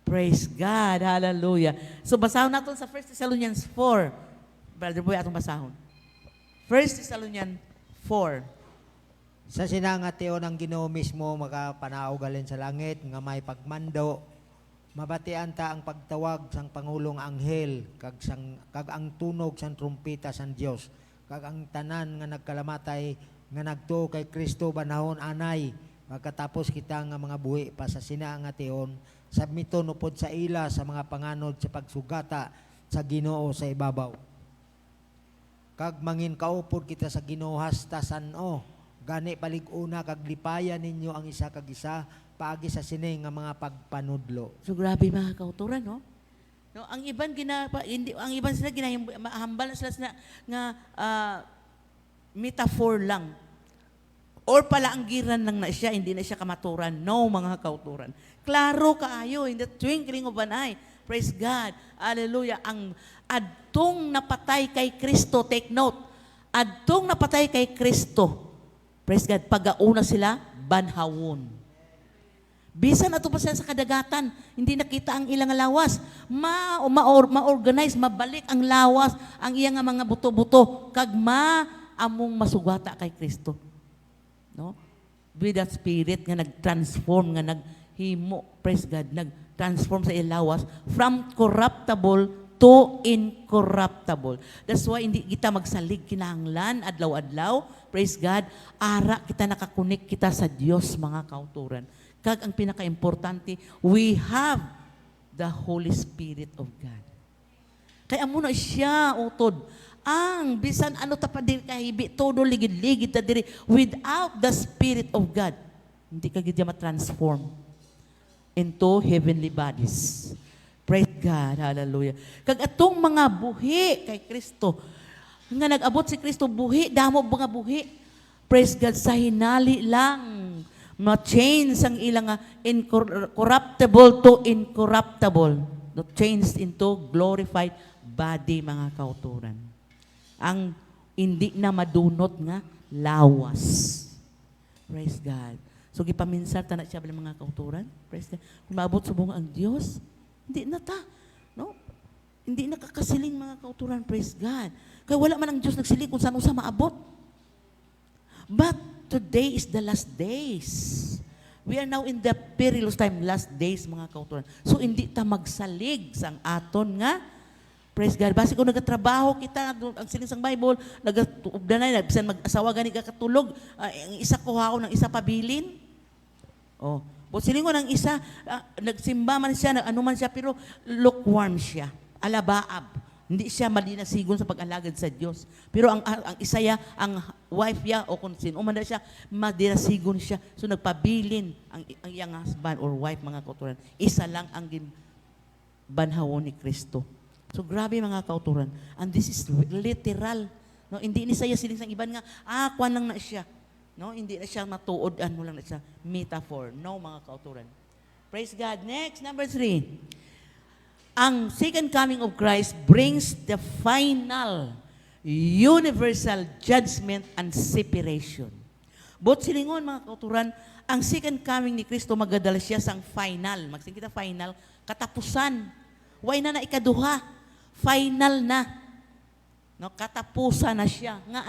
Praise God. Hallelujah. So, basahon natin sa 1 Thessalonians 4. Brother Boy, atong basahon. 1 Thessalonians 4. Sa sinangatiyo ng Ginoo mismo, makapanaugalin sa langit, nga may pagmando, mabatian ta ang pagtawag sang Pangulong Anghel, kag ang tunog sang trumpita sang Dios, kag ang tanan nga nagkalamatay, nga nagtuo kay Kristo banahon anay, pagkatapos kita nga mga buhi pa sa sinangation, sabmiton upod sa ila sa mga panganod sa pagsugata sa Ginoo sa ibabaw. Kag mangin kaupod kita sa Ginoo hasta san-o, gani palig-una kag lipayan ninyo ang isa kag isa paagi sa sini nga mga pagpanudlo. So grabe mga kauturan, no? No, ang iban ang iban sila ginahambal na sila nga metaphor lang. Or pala ang giran lang na siya, hindi na siya kamaturan. No, mga kauturan. Klaro kaayo, in the twinkling of an eye. Praise God. Hallelujah. Ang adtong napatay kay Kristo, take note, adtong napatay kay Kristo, praise God, pag-auna sila, banhawon. Bisan ato pa sila sa kadagatan, hindi nakita ang ilang lawas. Ma-organize, mabalik ang lawas, ang iyang mga buto-buto, kag among masugata kay Kristo. No? With that spirit nga nag-transform, nga naghimo, praise God, nag-transform sa ilawas from corruptible to incorruptible. That's why hindi kita magsalig kinahanglan adlaw-adlaw, praise God, ara kita nakakunik kita sa Dios, mga kauturan. Kag ang pinaka-importante, we have the Holy Spirit of God. Kaya muna siya utod. Ang bisan ano ta pa diri kahibi, todo ligid-ligid ta diri without the Spirit of God. Hindi ka gid ma-transform into heavenly bodies. Praise God. Hallelujah. Kag atong mga buhi kay Kristo, nga nag-abot si Kristo buhi, damo mga buhi. Praise God, sa hinali lang ma-change ang ilang incorruptible to incorruptible. No, changed into glorified body, mga kauturan. Ang hindi na madunot nga lawas. Praise God. So gipaminsar ta na siya bilang mga kauturan. Praise God. Kung maabot subong ang Dios, hindi na ta, no? Hindi na kakasiling, mga kauturan. Praise God. Kaya wala man ang Dios nagsiling kung saan usa maabot. But today is the last days. We are now in the perilous time, last days, mga kauturan. So hindi ta magsalig sang aton nga. Praise God. Basi kung nagatrabaho kita, ang siling sang Bible, nagatuubdanay, bisan mag-asawa gani ka katulog, ang isa kuhaon, ng isa pabilin. Oh. But siling ko ng isa, nagsimba man siya, ano man siya, pero lukewarm siya. Alabaab. Hindi siya madinasigon sa pag-alagad sa Diyos. Pero ang isa ya, ang wife ya, o kung sino man na siya, madinasigon siya. So nagpabilin ang iyang husband or wife, mga kauturan. Isa lang ang banhawon ni Kristo. So grabe mga kauturan. And this is literal. No, hindi ni saya siling sang iban nga, kwan lang na siya. No, hindi na siya matuod, mo lang na siya. Metaphor. No, mga kauturan. Praise God. Next, number 3. Ang second coming of Christ brings the final universal judgment and separation. But silingon mga kauturan, ang second coming ni Kristo magadala siya sang final. Magsing kita final, katapusan. Way na ikaduha. Final na. No, katapusan na siya. Nga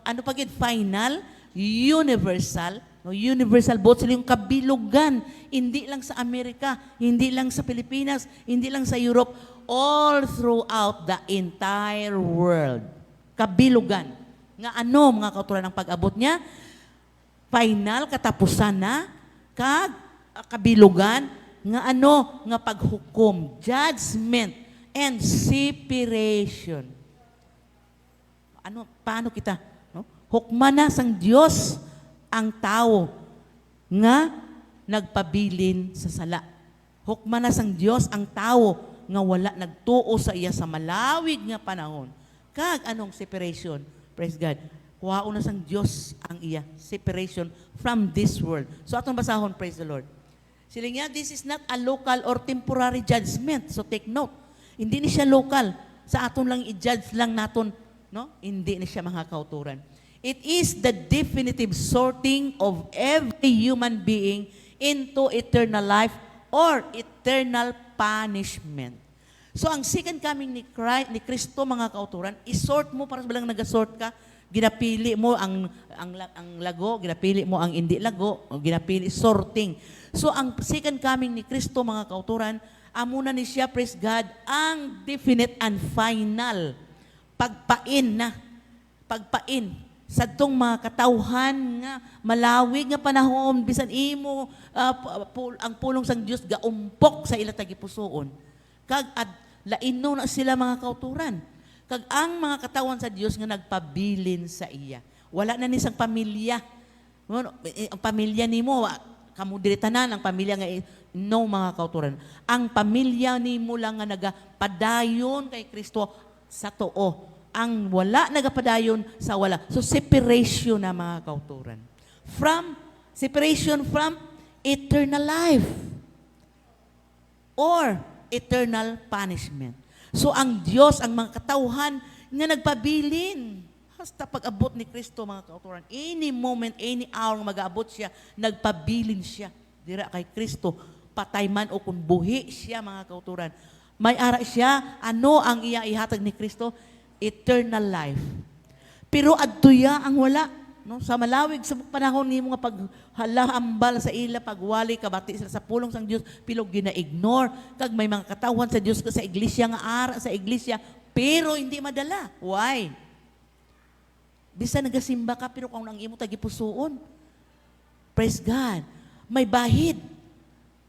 ano pagid final? Universal. No, universal both sila yung kabilugan. Hindi lang sa Amerika, hindi lang sa Pilipinas, hindi lang sa Europe, all throughout the entire world. Kabilugan. Nga mga kauturan ang pag-abot niya? Final, katapusan na, kabilugan, nga nga paghukom, judgment, and separation. Paano kita? No? Hukma na sang Diyos ang tao nga nagpabilin sa sala. Hukma na sang Diyos ang tao nga wala nagtuo sa iya sa malawig nga panahon. Kag anong separation? Praise God. Kuhaon na sang Diyos ang iya. Separation from this world. So atong basahon, praise the Lord. Sila nga, this is not a local or temporary judgment. So take note. Hindi ni siya local. Sa aton lang i-judge lang naton. No? Hindi ni siya mga kauturan. It is the definitive sorting of every human being into eternal life or eternal punishment. So ang second coming ni Kristo mga kauturan, isort mo para balang nagasort ka, ginapili mo ang lago, ginapili mo ang hindi lago, ginapili sorting. So ang second coming ni Kristo mga kauturan, amuna ni siya, praise God, ang definite and final pagpain sa tong mga katawhan nga malawig nga panahon bisan imo ang pulong sang Dios gaumpok sa ila tagipusoon kag laino na sila mga kauturan kag ang mga katawan sa Dios nga nagpabilin sa iya wala na ni sang pamilya ang pamilya nimo kamo diri tanan ang pamilya nga no mga kauturan ang pamilya nimo lang nga nagapadayon kay Kristo sa tuo ang wala nagapadayon sa wala. So, separation na mga kauturan. Separation from eternal life or eternal punishment. So, ang Diyos, ang mga katauhan nga nagpabilin. Hasta pag-abot ni Kristo, mga kauturan. Any moment, any hour mag-aabot siya, nagpabilin siya. Dira kay Kristo, patay man o kung buhi siya, mga kauturan. May ara siya, ang iya ihatag ni Kristo? Eternal life. Pero adtuya ang wala. No? Sa malawig sa panahon ni mga paghalahambal sa ila, pagwali, kabati sila sa pulong sang Diyos, pilog gina-ignore. Kag may mga katawan sa Diyos sa iglesia nga ara sa iglesia, pero hindi madala. Why? Bisa nagasimba ka, pero kung ang imo tagipusoon, praise God. May bahid.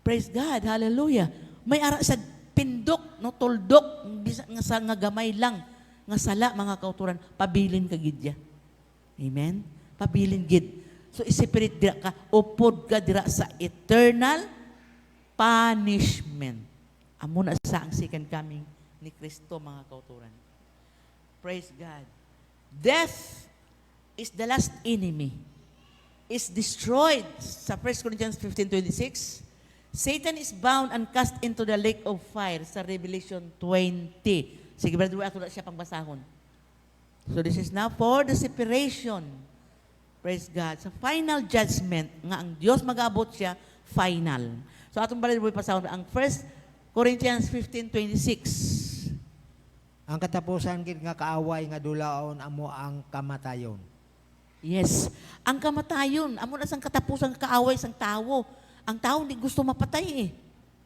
Praise God. Hallelujah. May ara sa pindok, no, tuldok, bisa nga sa nga gamay lang. Nga sala, mga kauturan, pabilin ka gidya. Amen? Pabilin gid. So, isipirit dira ka, upod ka dira sa eternal punishment. Amo na sa ang second coming ni Kristo, mga kauturan. Praise God. Death is the last enemy. Is destroyed. Sa 1 Corinthians 15:26, Satan is bound and cast into the lake of fire sa Revelation 20. Sige, brother, ato na siya pangbasahon. So this is now for the separation. Praise God. Sa final judgment, nga ang Diyos mag-abot siya, final. So atong brother, pasahon, ang 1 Corinthians 15:26. Ang katapusan gid nga kaaway nga dulaon amo ang kamatayon. Yes. Ang kamatayon, amo na sang katapusan nga kaaway sang tawo. Ang tao hindi gusto mapatay eh.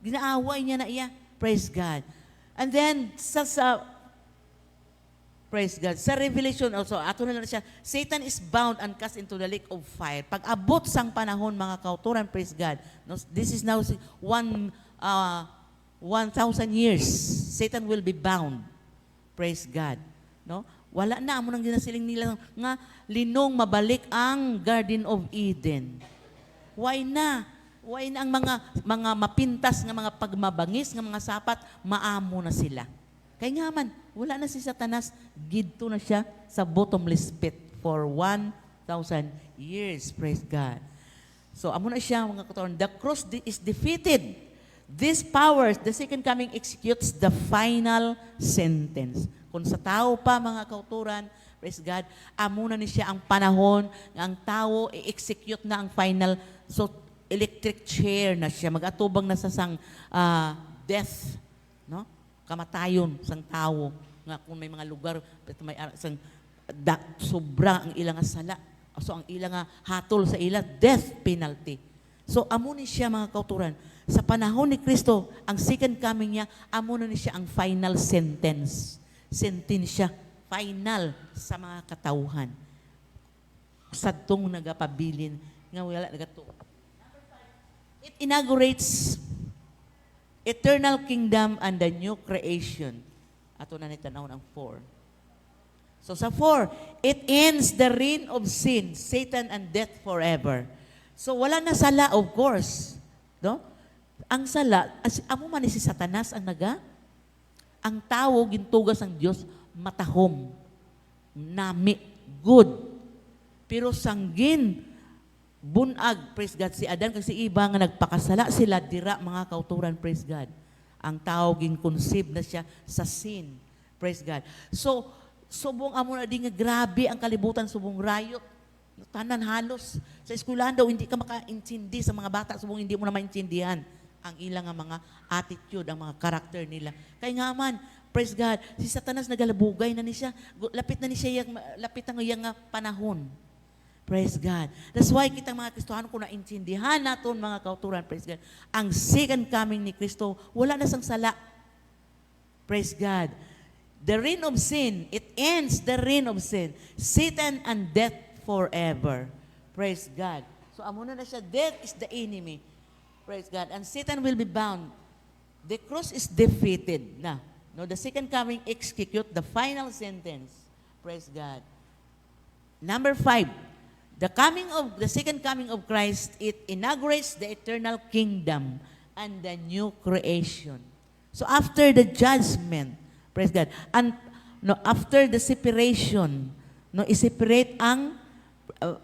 Ginaaway niya na iya. Praise God. And then, praise God, sa Revelation also, ato na lang siya, Satan is bound and cast into the lake of fire. Pag abot sang panahon, mga kauturan, praise God, no, this is now 1,000 years, Satan will be bound. Praise God. No? Wala na, amo nang ginasiling nila nga linong mabalik ang Garden of Eden. Why na? Way na ang mga mapintas nga mga pagmabangis nga mga sapat, maamo na sila. Kaya nga man, wala na si Satanas, gidto na siya sa bottomless pit for 1,000 years. Praise God. So, amo na siya, mga kauturan. The cross is defeated. These powers, the second coming executes the final sentence. Kung sa tao pa, mga kauturan, praise God, amo na ni siya ang panahon, ang tao, i-execute na ang final. So, electric chair na siya, mag-atubang na sa sang death, no? Kamatayon sang tao. Nga kung may mga lugar, may sang sobra ang ilang sala. So, ang ilang hatol sa ila, death penalty. So, amo ni siya, mga kauturan. Sa panahon ni Kristo, ang second coming niya, amo na ni siya ang final sentence. Sentensya, final sa mga katauhan. Sadtong nagapabilin, nga wala nagatuo. It inaugurates eternal kingdom and the new creation. Ato na nitanaw ang 4. So sa 4, it ends the reign of sin, Satan, and death forever. So wala na sala, of course. No? Ang sala, amo man ni si Satanas ang ang tao, gintugas ang Diyos, matahom, nami, good. Pero sanggin, bunag, praise God, si Adan kag si Eva nga nagpakasala sila, dira mga kauturan, praise God. Ang tao gin-conceive na siya sa sin, praise God. So, subong amo na di nga grabe ang kalibutan, subong rayot. Tanan halos. Sa eskwelahan daw, hindi ka maka-intindi sa mga bata, subong hindi mo na maintindihan ang ilang mga attitude, ang mga karakter nila. Kaya nga man, praise God, si Satanas nagalabugay na ni siya, lapit na ni siya, lapit ang iyang panahon. Praise God. That's why kitang mga Kristohano kung naintindihan naton mga kauturan, praise God, ang second coming ni Kristo, wala na sang sala. Praise God. The reign of sin, it ends the reign of sin. Satan and death forever. Praise God. So amo na siya, death is the enemy. Praise God. And Satan will be bound. The cross is defeated na. No, the second coming execute the final sentence. Praise God. Number 5. The second coming of Christ, it inaugurates the eternal kingdom and the new creation. So after the judgment, praise God, and no, after the separation, no, i-separate ang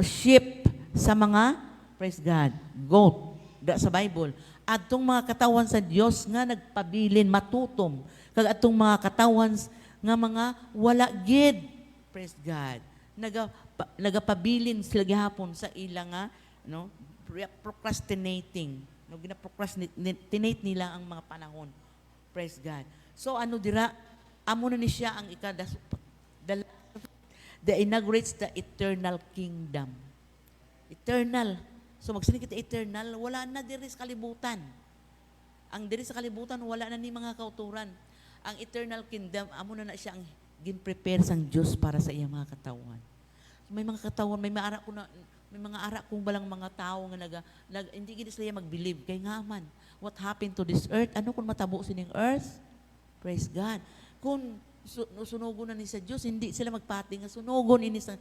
sheep sa mga, praise God, goat, sa Bible. Atong mga katawan sa Dios nga nagpabilin, matutom, kag atong mga katawan nga mga wala gid, praise God, nagapabilin sila gihapon sa ilang no, procrastinating, no, gina-procrastinate nila ang mga panahon. Praise God. So ano dira, amo na ni siya ang the inaugurates the eternal kingdom. Eternal. So magsinig kita eternal, wala na diri sa kalibutan. Ang diri sa kalibutan wala na ni mga kauturan. Ang eternal kingdom, amo na siya ang gin-prepare sang Dios para sa iyang mga katawan. May mga katawan, may mga ara kung balang mga tao nga hindi gid sila mag-believe kay nga man. What happened to this earth? Ano kung matabo sining earth? Praise God. Kung sunugon na ni sa Dios, hindi sila magpati nga sunugon ini sa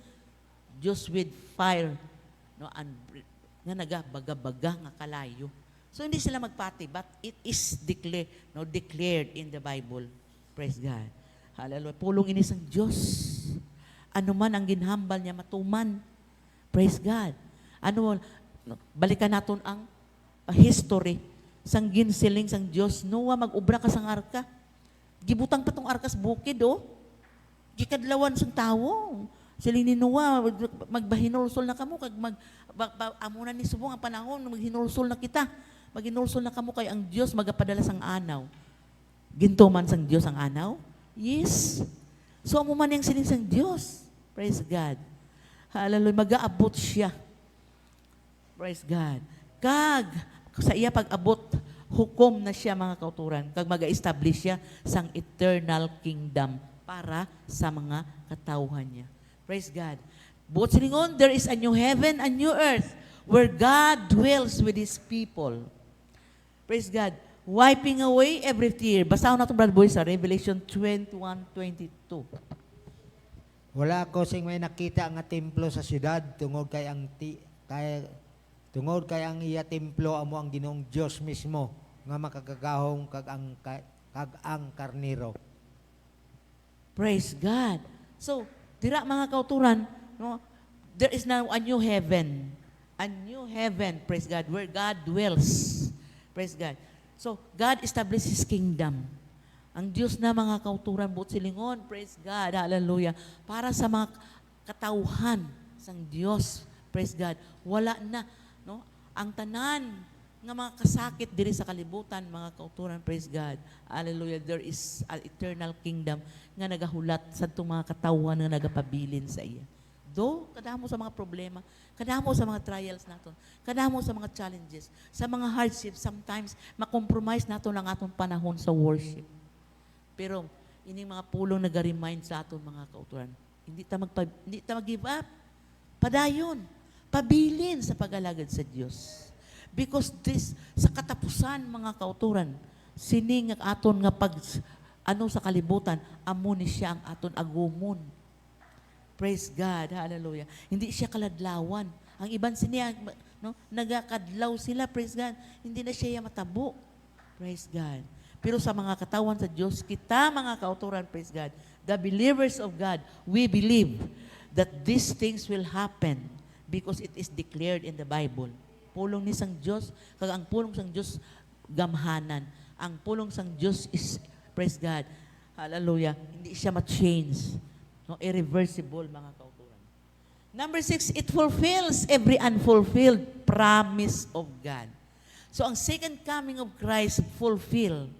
Dios with fire, no, and nga nagabaga-baga nga kalayo. So hindi sila magpati, but it is declared in the Bible. Praise God. Hallelujah. Pulong ini sang Dios. Ano man ang ginhambal niya matuman. Praise God. Ano, balikan naton ang history sang ginsiling sang Dios. Noah, mag-ubra ka sang arka. Gibutang pa tong arkas bukid, oh. Gikadlawan sang tawo. Siling ni Noah, magbahinulsol na kamo, kag amunan ni subong ang panahon, maghinulsol na kita. Maghinulsol na kamo kay ang Dios magapadala sang anaw. Gintuman sang Dios ang anaw? Yes. So, amo man yung siling sang Diyos. Praise God. Hallelujah. Mag-aabot siya. Praise God. Kag, sa iya pag-abot, hukom na siya mga kauturan. Kag mag-establish siya sang eternal kingdom para sa mga katauhan niya. Praise God. But silingon, there is a new heaven and new earth where God dwells with His people. Praise God. Wiping away every tear. Basahin natin, Brad Boy, sa Revelation 21:22. Wala ko sing may nakita nga templo sa syudad tungod kay Tungod kay ang iya templo amo ang Ginoong Dios mismo nga makagagahom kag ang karniro. Praise God. So, dira mga kauturan, no, there is now a new heaven. A new heaven, praise God, where God dwells. Praise God. So, God established His kingdom. Ang Diyos na mga kauturan, buot silingon, praise God, hallelujah, para sa mga katauhan sang Diyos, praise God. Wala na, no? Ang tanan nga mga kasakit diri sa kalibutan, mga kauturan, praise God. Hallelujah. There is an eternal kingdom nga nagahulat sa itong mga katauhan nga nagapabilin sa iya. Though, kadamo sa mga problema, kadamo sa mga trials naton, kadamo sa mga challenges, sa mga hardships, sometimes makompromise naton ang atong panahon sa worship. Pero, ining mga pulong nag-remind sa aton mga kauturan, hindi ta mag-give up. Padayon, pabilin sa pag-alagad sa Diyos. Because this, sa katapusan mga kauturan, sining ang aton nga sa kalibutan, amo ni siya ang aton agumon. Praise God, hallelujah. Hindi siya kaladlawan. Ang iban siniya, no, nagakadlaw sila, praise God. Hindi na siya matabo. Praise God. Pero sa mga katawan sa Diyos, kita mga kauturan, praise God, the believers of God, we believe that these things will happen because it is declared in the Bible. Pulong ni sang Diyos, kag ang pulong sang Diyos gamhanan. Ang pulong sang Diyos is, praise God, hallelujah, hindi siya ma-change. No, irreversible mga kauturan. Number 6, it fulfills every unfulfilled promise of God. So ang second coming of Christ fulfill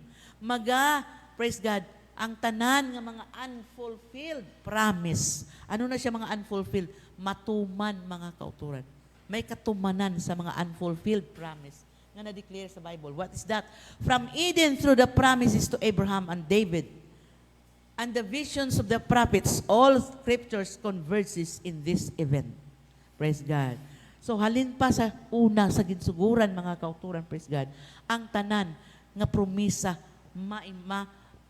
praise God, ang tanan nga mga unfulfilled promise. Ano na siya mga unfulfilled? Matuman mga kauturan. May katumanan sa mga unfulfilled promise nga na-declare sa Bible. What is that? From Eden through the promises to Abraham and David and the visions of the prophets, all scriptures converges in this event. Praise God. So halin pa sa una, sa ginsuguran mga kauturan, praise God, ang tanan nga promisa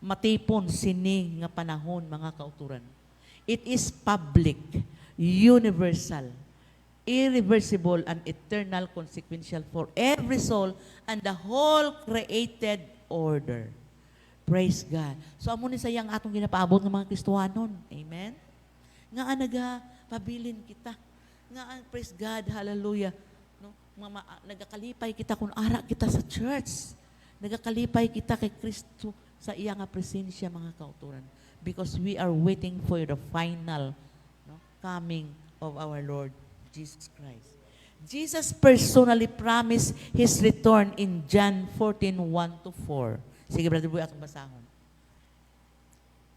matipon sining nga panahon mga kauturan. It is public, universal, irreversible, and eternal consequential for every soul and the whole created order. Praise God. So amo ni sayang atong ginapaabot ng mga Kristohanon. Amen? Nga anaga pabilin kita. Nga praise God, hallelujah. No, nagakalipay kita kung ara kita sa church. Nagakalipay kita kay Kristo sa iya nga presensya mga kauturan. Because we are waiting for the final coming of our Lord Jesus Christ. Jesus personally promised His return in John 14:1-4. Sige, Brother Boy, atong basahon.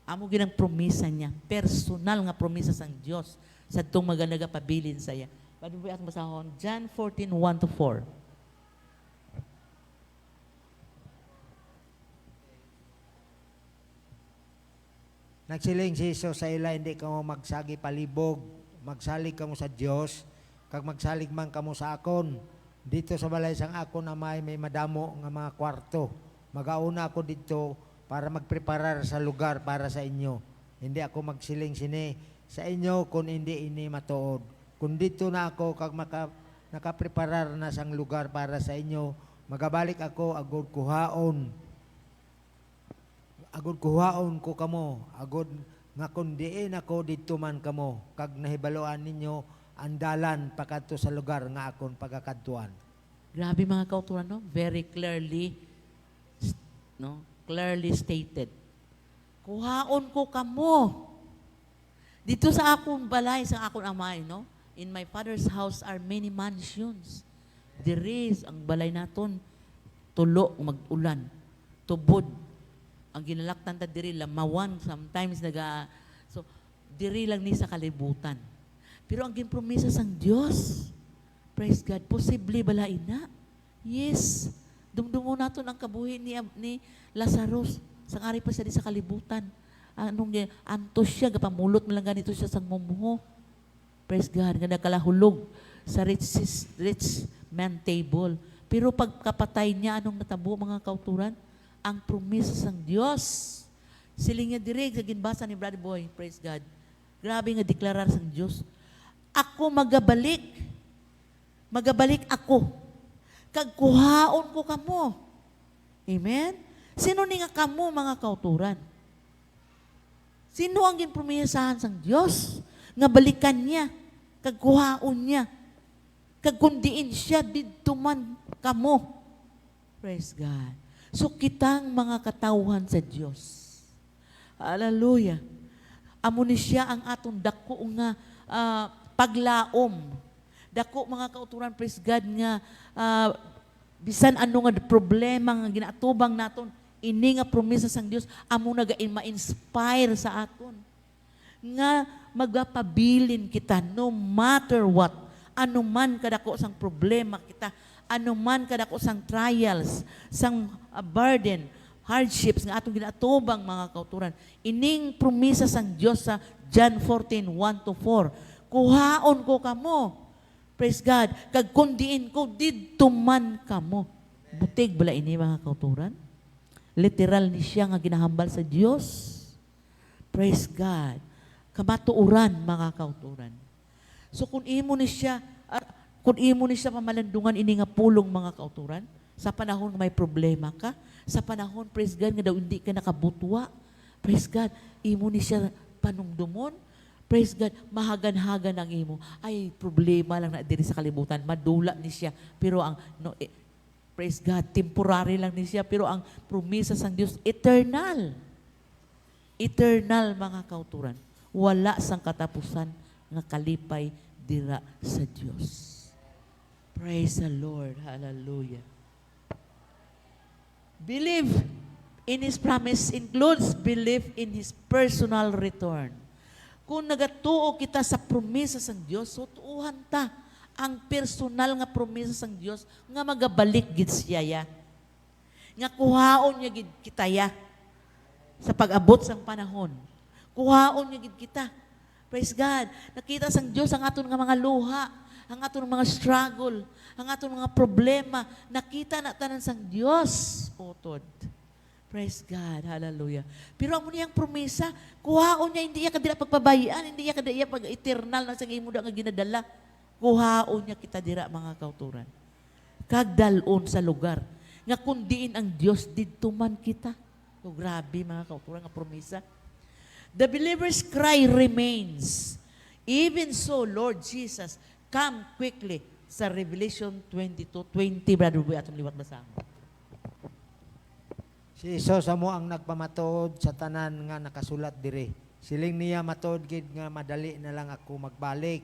Amo ginang promisa niya, personal nga promisa sang Dios sa itong maganagapabilin sa iya. Brother Boy, atong basahon, John 14:1-4. Nagsiling si Jesus sa ila, hindi ka mo magsagi palibog, magsalig ka mo sa Dios, kag magsalig man ka mo sa akon. Dito sa balay sang akon na may madamo nga mga kwarto. Magauna ako dito para magpreparar sa lugar para sa inyo. Hindi ako magsiling sini sa inyo kung hindi ini matuod. Kung dito na ako kag nakapreparar na sang lugar para sa inyo, magabalik ako agud kuhaon ko kamo, agud nga kung diin ako dito man kamo, kag nahibaloan ninyo ang dalan pakadto sa lugar nga akon pagakadtuan. Grabe mga kauturan, no? Very clearly, no? Clearly stated. Kuhaon ko kamo. Dito sa akong balay, sa akong amay, no? In my Father's house are many mansions. There is, ang balay naton, tulo, mag-ulan, tubod. Ang ginalaktan ta diri lamawan, sometimes so diri lang ni sa kalibutan. Pero ang ginpromisa sang Dios, praise God, posible balain na. Yes. Dumdumo naton ang kabuhi ni Lazarus. Sangari pa siya di sa kalibutan. Antos siya, gapamulot mo lang ganito siya sang mumuho. Praise God, nga nakalahulog sa rich man table. Pero pagkapatay niya, anong natabo mga kauturan? Ang promisa sang Dios. Siling niya direk sa ginbasa ni Brother Boy, praise God. Grabe nga deklarar sang Dios. Ako magabalik magabalik ako. Kagkuhaon ko kamo. Amen? Sino ni nga kamo, mga kauturan? Sino ang ginpromisahan sang Diyos? Nga balikan niya, kagkuhaon niya, kagkundiin siya, didto man kamo. Praise God. So kitang mga katawhan sa Diyos. Hallelujah. Amo ni siya ang atong dako nga paglaom. Dako mga kauturan, praise God, nga bisan ano nga problema nga ginatubang naton, ini nga promesa sang Dios amo ma-inspire sa aton nga magapabilin kita no matter what, anuman kadako sang problema kita, anuman kadako sang trials, sang burden, hardships nga atong ginatubang mga kauturan. Ining promesa sang Dios sa John 14:1-4. Kuhaon ko kamo. Praise God. Kag kundiin ko didto man kamo. Butig bala ini mga kauturan. Literal ni siya nga ginahambal sa Dios. Praise God. Kamatuuran mga kauturan. So kung imo ni siya pamalandungan ini nga pulong mga kauturan, sa panahon nga may problema ka, sa panahon, praise God, nga daw hindi ka nakabutwa, praise God, imo ni siya panungdumon, praise God, mahagan-hagan ang imo. Ay, problema lang na diri sa kalibutan, madula ni siya, pero ang, praise God, temporary lang ni siya, pero ang promesa sang Dios, eternal. Eternal mga kauturan. Wala sang katapusan nga kalipay dira sa Dios. Praise the Lord. Hallelujah. Believe in His promise includes belief in His personal return. Kung nagatuo kita sa promesa sang Dios, so tuuhan ta ang personal nga promesa sang Dios nga magabalik gid siya ya. Nga kuhaon niya gid kita ya sa pag-abot sang panahon. Kuhaon niya gid kita. Praise God. Nakita sang Dios ang aton nga mga luha, ang aton mga struggle, ang aton mga problema. Nakita na tanan sang Dios. Utod. Praise God. Hallelujah. Pero amo niyang promesa, kuhaon niya, hindi niya kadira pagpabayaan, hindi niya kadira pag-eternal na sang imo nga ginadala. Kuhaon niya kita dira mga kauturan. Kagdalon sa lugar. Nga kundiin ang Dios didto man kita. So, grabe mga kauturan nga promesa. The believer's cry remains. Even so, Lord Jesus, come quickly. Sa Revelation 22:20, Brother Boy, atong liwat basahon. Si Isos amo ang nagpamatuod sa tanan nga nakasulat diri. Siling niya matuod gid nga madali na lang ako magbalik.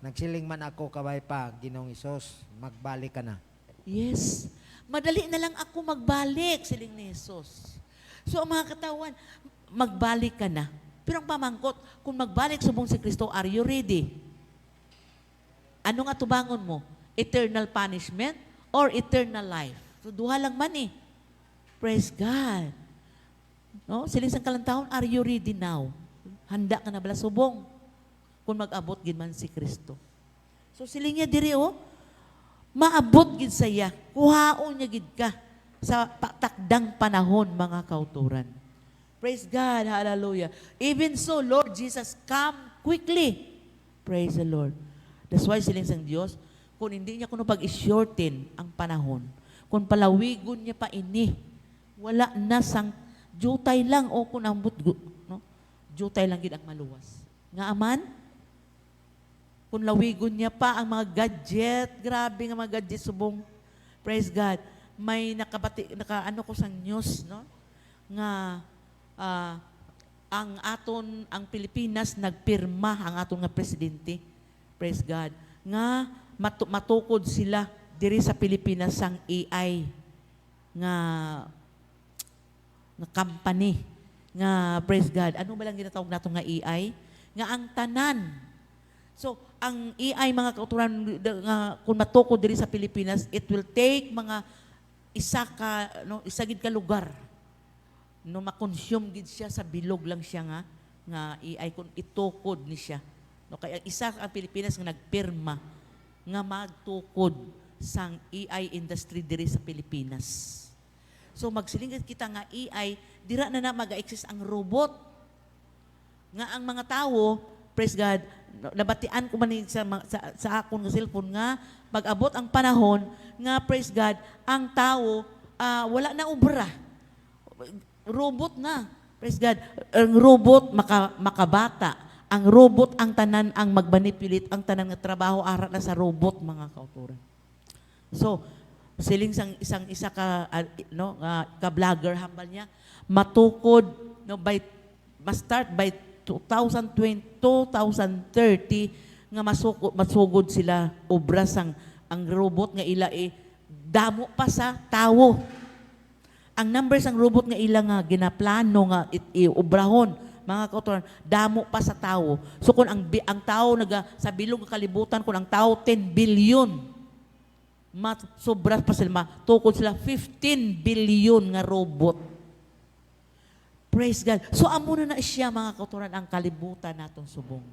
Nagsiling man ako kabay pa, Ginoong Isos, magbalik ka na. Yes. Madali na lang ako magbalik, siling ni Jesus. So, ang mga katawan, magbalik ka na. Pero ang pamangkot, kung magbalik subong si Kristo, are you ready? Ano nga tubangon mo? Eternal punishment or eternal life? So, duha lang man eh. Praise God. No? Siling sang kalantahon, are you ready now? Handa ka na bala subong kung mag-abot gid man si Kristo. So, siling niya diri maabot gid saya. Kuhaon niya gid ka sa takdang panahon, mga kauturan. Praise God. Hallelujah. Even so, Lord Jesus, come quickly. Praise the Lord. That's why siling sang Dios, kung hindi niya kuno pag-shorten ang panahon, kung palawigon niya pa ini, wala na sang jutay lang o kung ambot, no? Jutay lang gid ang maluwas. Nga aman? Kung lawigon niya pa ang mga gadget, grabe nga mga gadget subong. Praise God. May ano ko sang news, no? Nga ang Pilipinas nagpirma ang aton nga presidente. Praise God. Nga matukod sila diri sa Pilipinas sang AI nga company nga, praise God. Ano ba lang ginatawag nato nga AI? Nga ang tanan. So, ang AI mga kauturan nga kung matukod diri sa Pilipinas, it will take mga isa gid ka lugar. No ma-consume gid siya sa bilog lang siya nga AI kung itukod ni siya. No kaya isa ang Pilipinas nga nagpirma nga magtukod sang AI industry diri sa Pilipinas. So magsilingad kita nga AI, dira na mag-exist ang robot. Nga ang mga tao praise God, nabatian ko man ni sa akon nga cellphone nga, pag-abot ang panahon, nga praise God, ang tao, wala na obra. Robot na. Praise God. Ang robot makabata. Ang robot ang tanan ang magmanipulate, ang tanan nga trabaho ara na sa robot, mga kauturan. So, siling isa ka ka vlogger hambal niya matukod start by 2020 2030 nga masugod sila obra sang ang robot nga ila damo pa sa tawo. Ang numbers ng robot nga ila nga ginaplano nga iubrahon, mga kauturan, damo pa sa tao. So kung ang tao sa bilog nga kalibutan, kung ang tao 10 billion, sobra pa sila, tukod sila 15 billion nga robot. Praise God. So amo na siya, mga kauturan, ang kalibutan natong subong.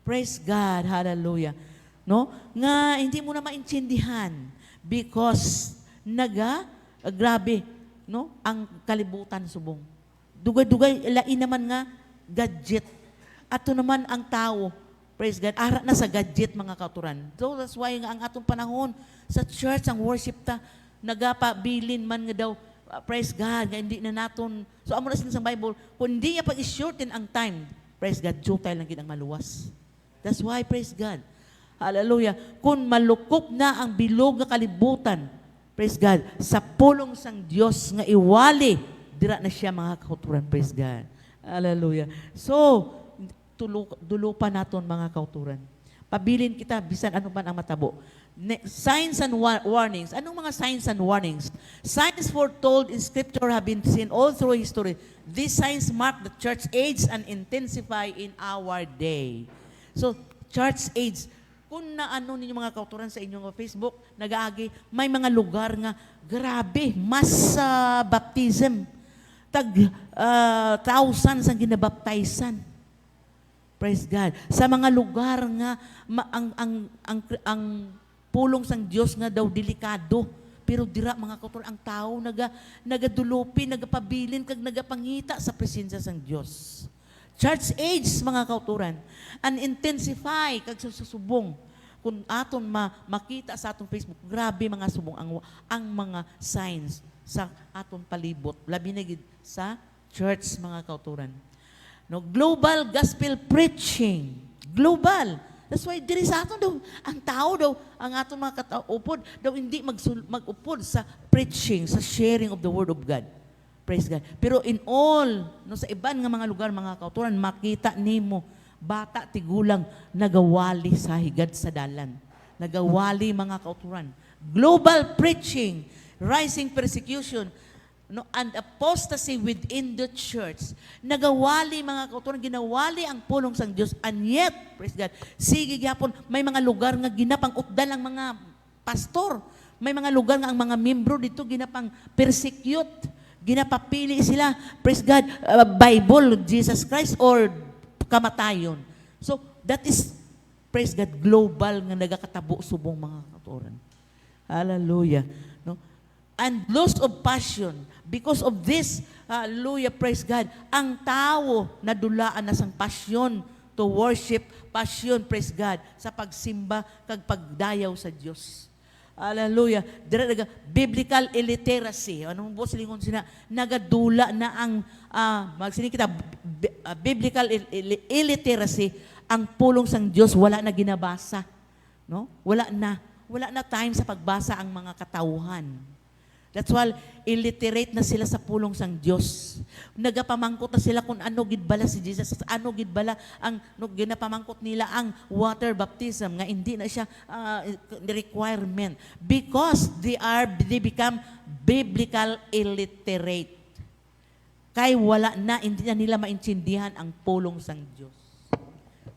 Praise God. Hallelujah. No? Nga hindi mo na maintindihan because grabe, no? Ang kalibutan subong. Dugay-dugay lain naman nga gadget. Ato naman ang tao, praise God, ara na sa gadget, mga kauturan. So that's why nga ang atong panahon sa church, ang worship ta, nagapabilin man nga daw, praise God, nga hindi na naton. So amo na sila sa Bible, kung hindi niya pag-shorten ang time, praise God, jutay lang gid ang maluwas. That's why, praise God. Hallelujah. Kung malukop na ang bilog nga kalibutan, praise God, sa pulong sang Dios nga iwali, dira na siya, mga kauturan, praise God. Hallelujah. So, dulo pa naton, mga kauturan. Pabilin kita, bisan ano man ang matabo. Signs and warnings. Anong mga signs and warnings? Signs foretold in Scripture have been seen all through history. These signs mark the church age and intensify in our day. So, church age. Kung naano ninyo, mga kauturan, sa inyong Facebook, nag-aagi, may mga lugar nga, grabe, mas baptism. Thousands ang ginabaptizan. Praise God. Sa mga lugar nga, ang pulong sang Dios nga daw delikado. Pero dira, mga kauturan, ang tao nagadulupi, nagapabilin, kag nagapangita sa presensya sang Dios. Church age, mga kauturan, and intensify kag susubong. Kung aton makita sa atong Facebook, grabe mga subong ang mga signs sa aton palibot, labi na gid sa church, mga kauturan. No, global gospel preaching. Global. That's why diri sa aton daw, ang tao daw, ang aton mga kataupod daw hindi mag-upod sa preaching, sa sharing of the word of God. Praise God. Pero in all, no, sa iban nga mga lugar, mga kauturan, makita nimo bata tigulang nagawali sa higad sa dalan. Nagawali, mga kauturan. Global preaching, rising persecution, no, and apostasy within the church. Nagawali, mga kauturan, ginawali ang pulong sang Dios, and yet, praise God, sige gyapon, may mga lugar nga ginapang-utdal ang mga pastor. May mga lugar nga ang mga membro dito ginapang persecute. Ginapapili sila, praise God, Bible, Jesus Christ, or kamatayon. So, that is, praise God, global nga nagakatabo subong, mga kauturan. Hallelujah. No? And loss of passion. Because of this, hallelujah, praise God, ang tao nadulaan na sang passion to worship, passion, praise God, sa pagsimba kag pagdayaw sa Dios. Hallelujah. Dira biblical illiteracy. Anong po silingon sina? Nagadula na ang magsiling kita biblical illiteracy, ang pulong sang Dios wala na ginabasa. No? Wala na time sa pagbasa ang mga katauhan. That's why illiterate na sila sa pulong sang Dios. Nagapamangkot na sila kung ano gidbala si Jesus, ano gidbala ang ginapamangkot nila ang water baptism nga hindi na siya requirement because they become biblical illiterate. Kay wala na, hindi na nila maintindihan ang pulong sang Dios.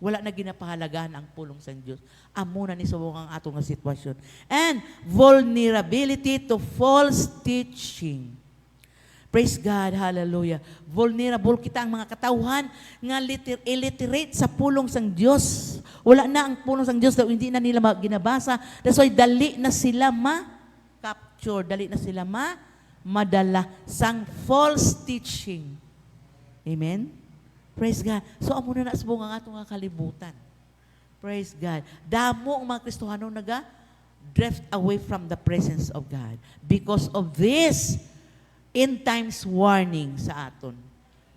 Wala na ginapahalagahan ang pulong sang Dios. Amo na ni subong ang atong nga sitwasyon. And vulnerability to false teaching. Praise God, hallelujah. Vulnerable kita ang mga katauhan nga illiterate sa pulong sang Dios. Wala na ang pulong sang Dios, hindi na nila ginabasa. That's why dali na sila ma-capture, dali na sila madala sang false teaching. Amen? Praise God. So, amo na nasubong ang atong nga kalibutan. Praise God. Damo ang mga Kristohano drift away from the presence of God because of this end times warning sa aton.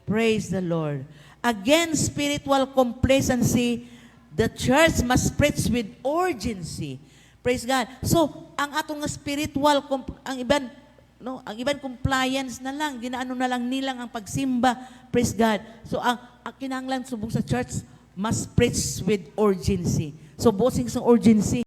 Praise the Lord. Against spiritual complacency, the church must preach with urgency. Praise God. So, ang atong nga spiritual, ang iban compliance na lang, ginaano na lang nilang ang pagsimba. Praise God. So, ang kinahanglan subong sa church must preach with urgency. So, bossing sa urgency.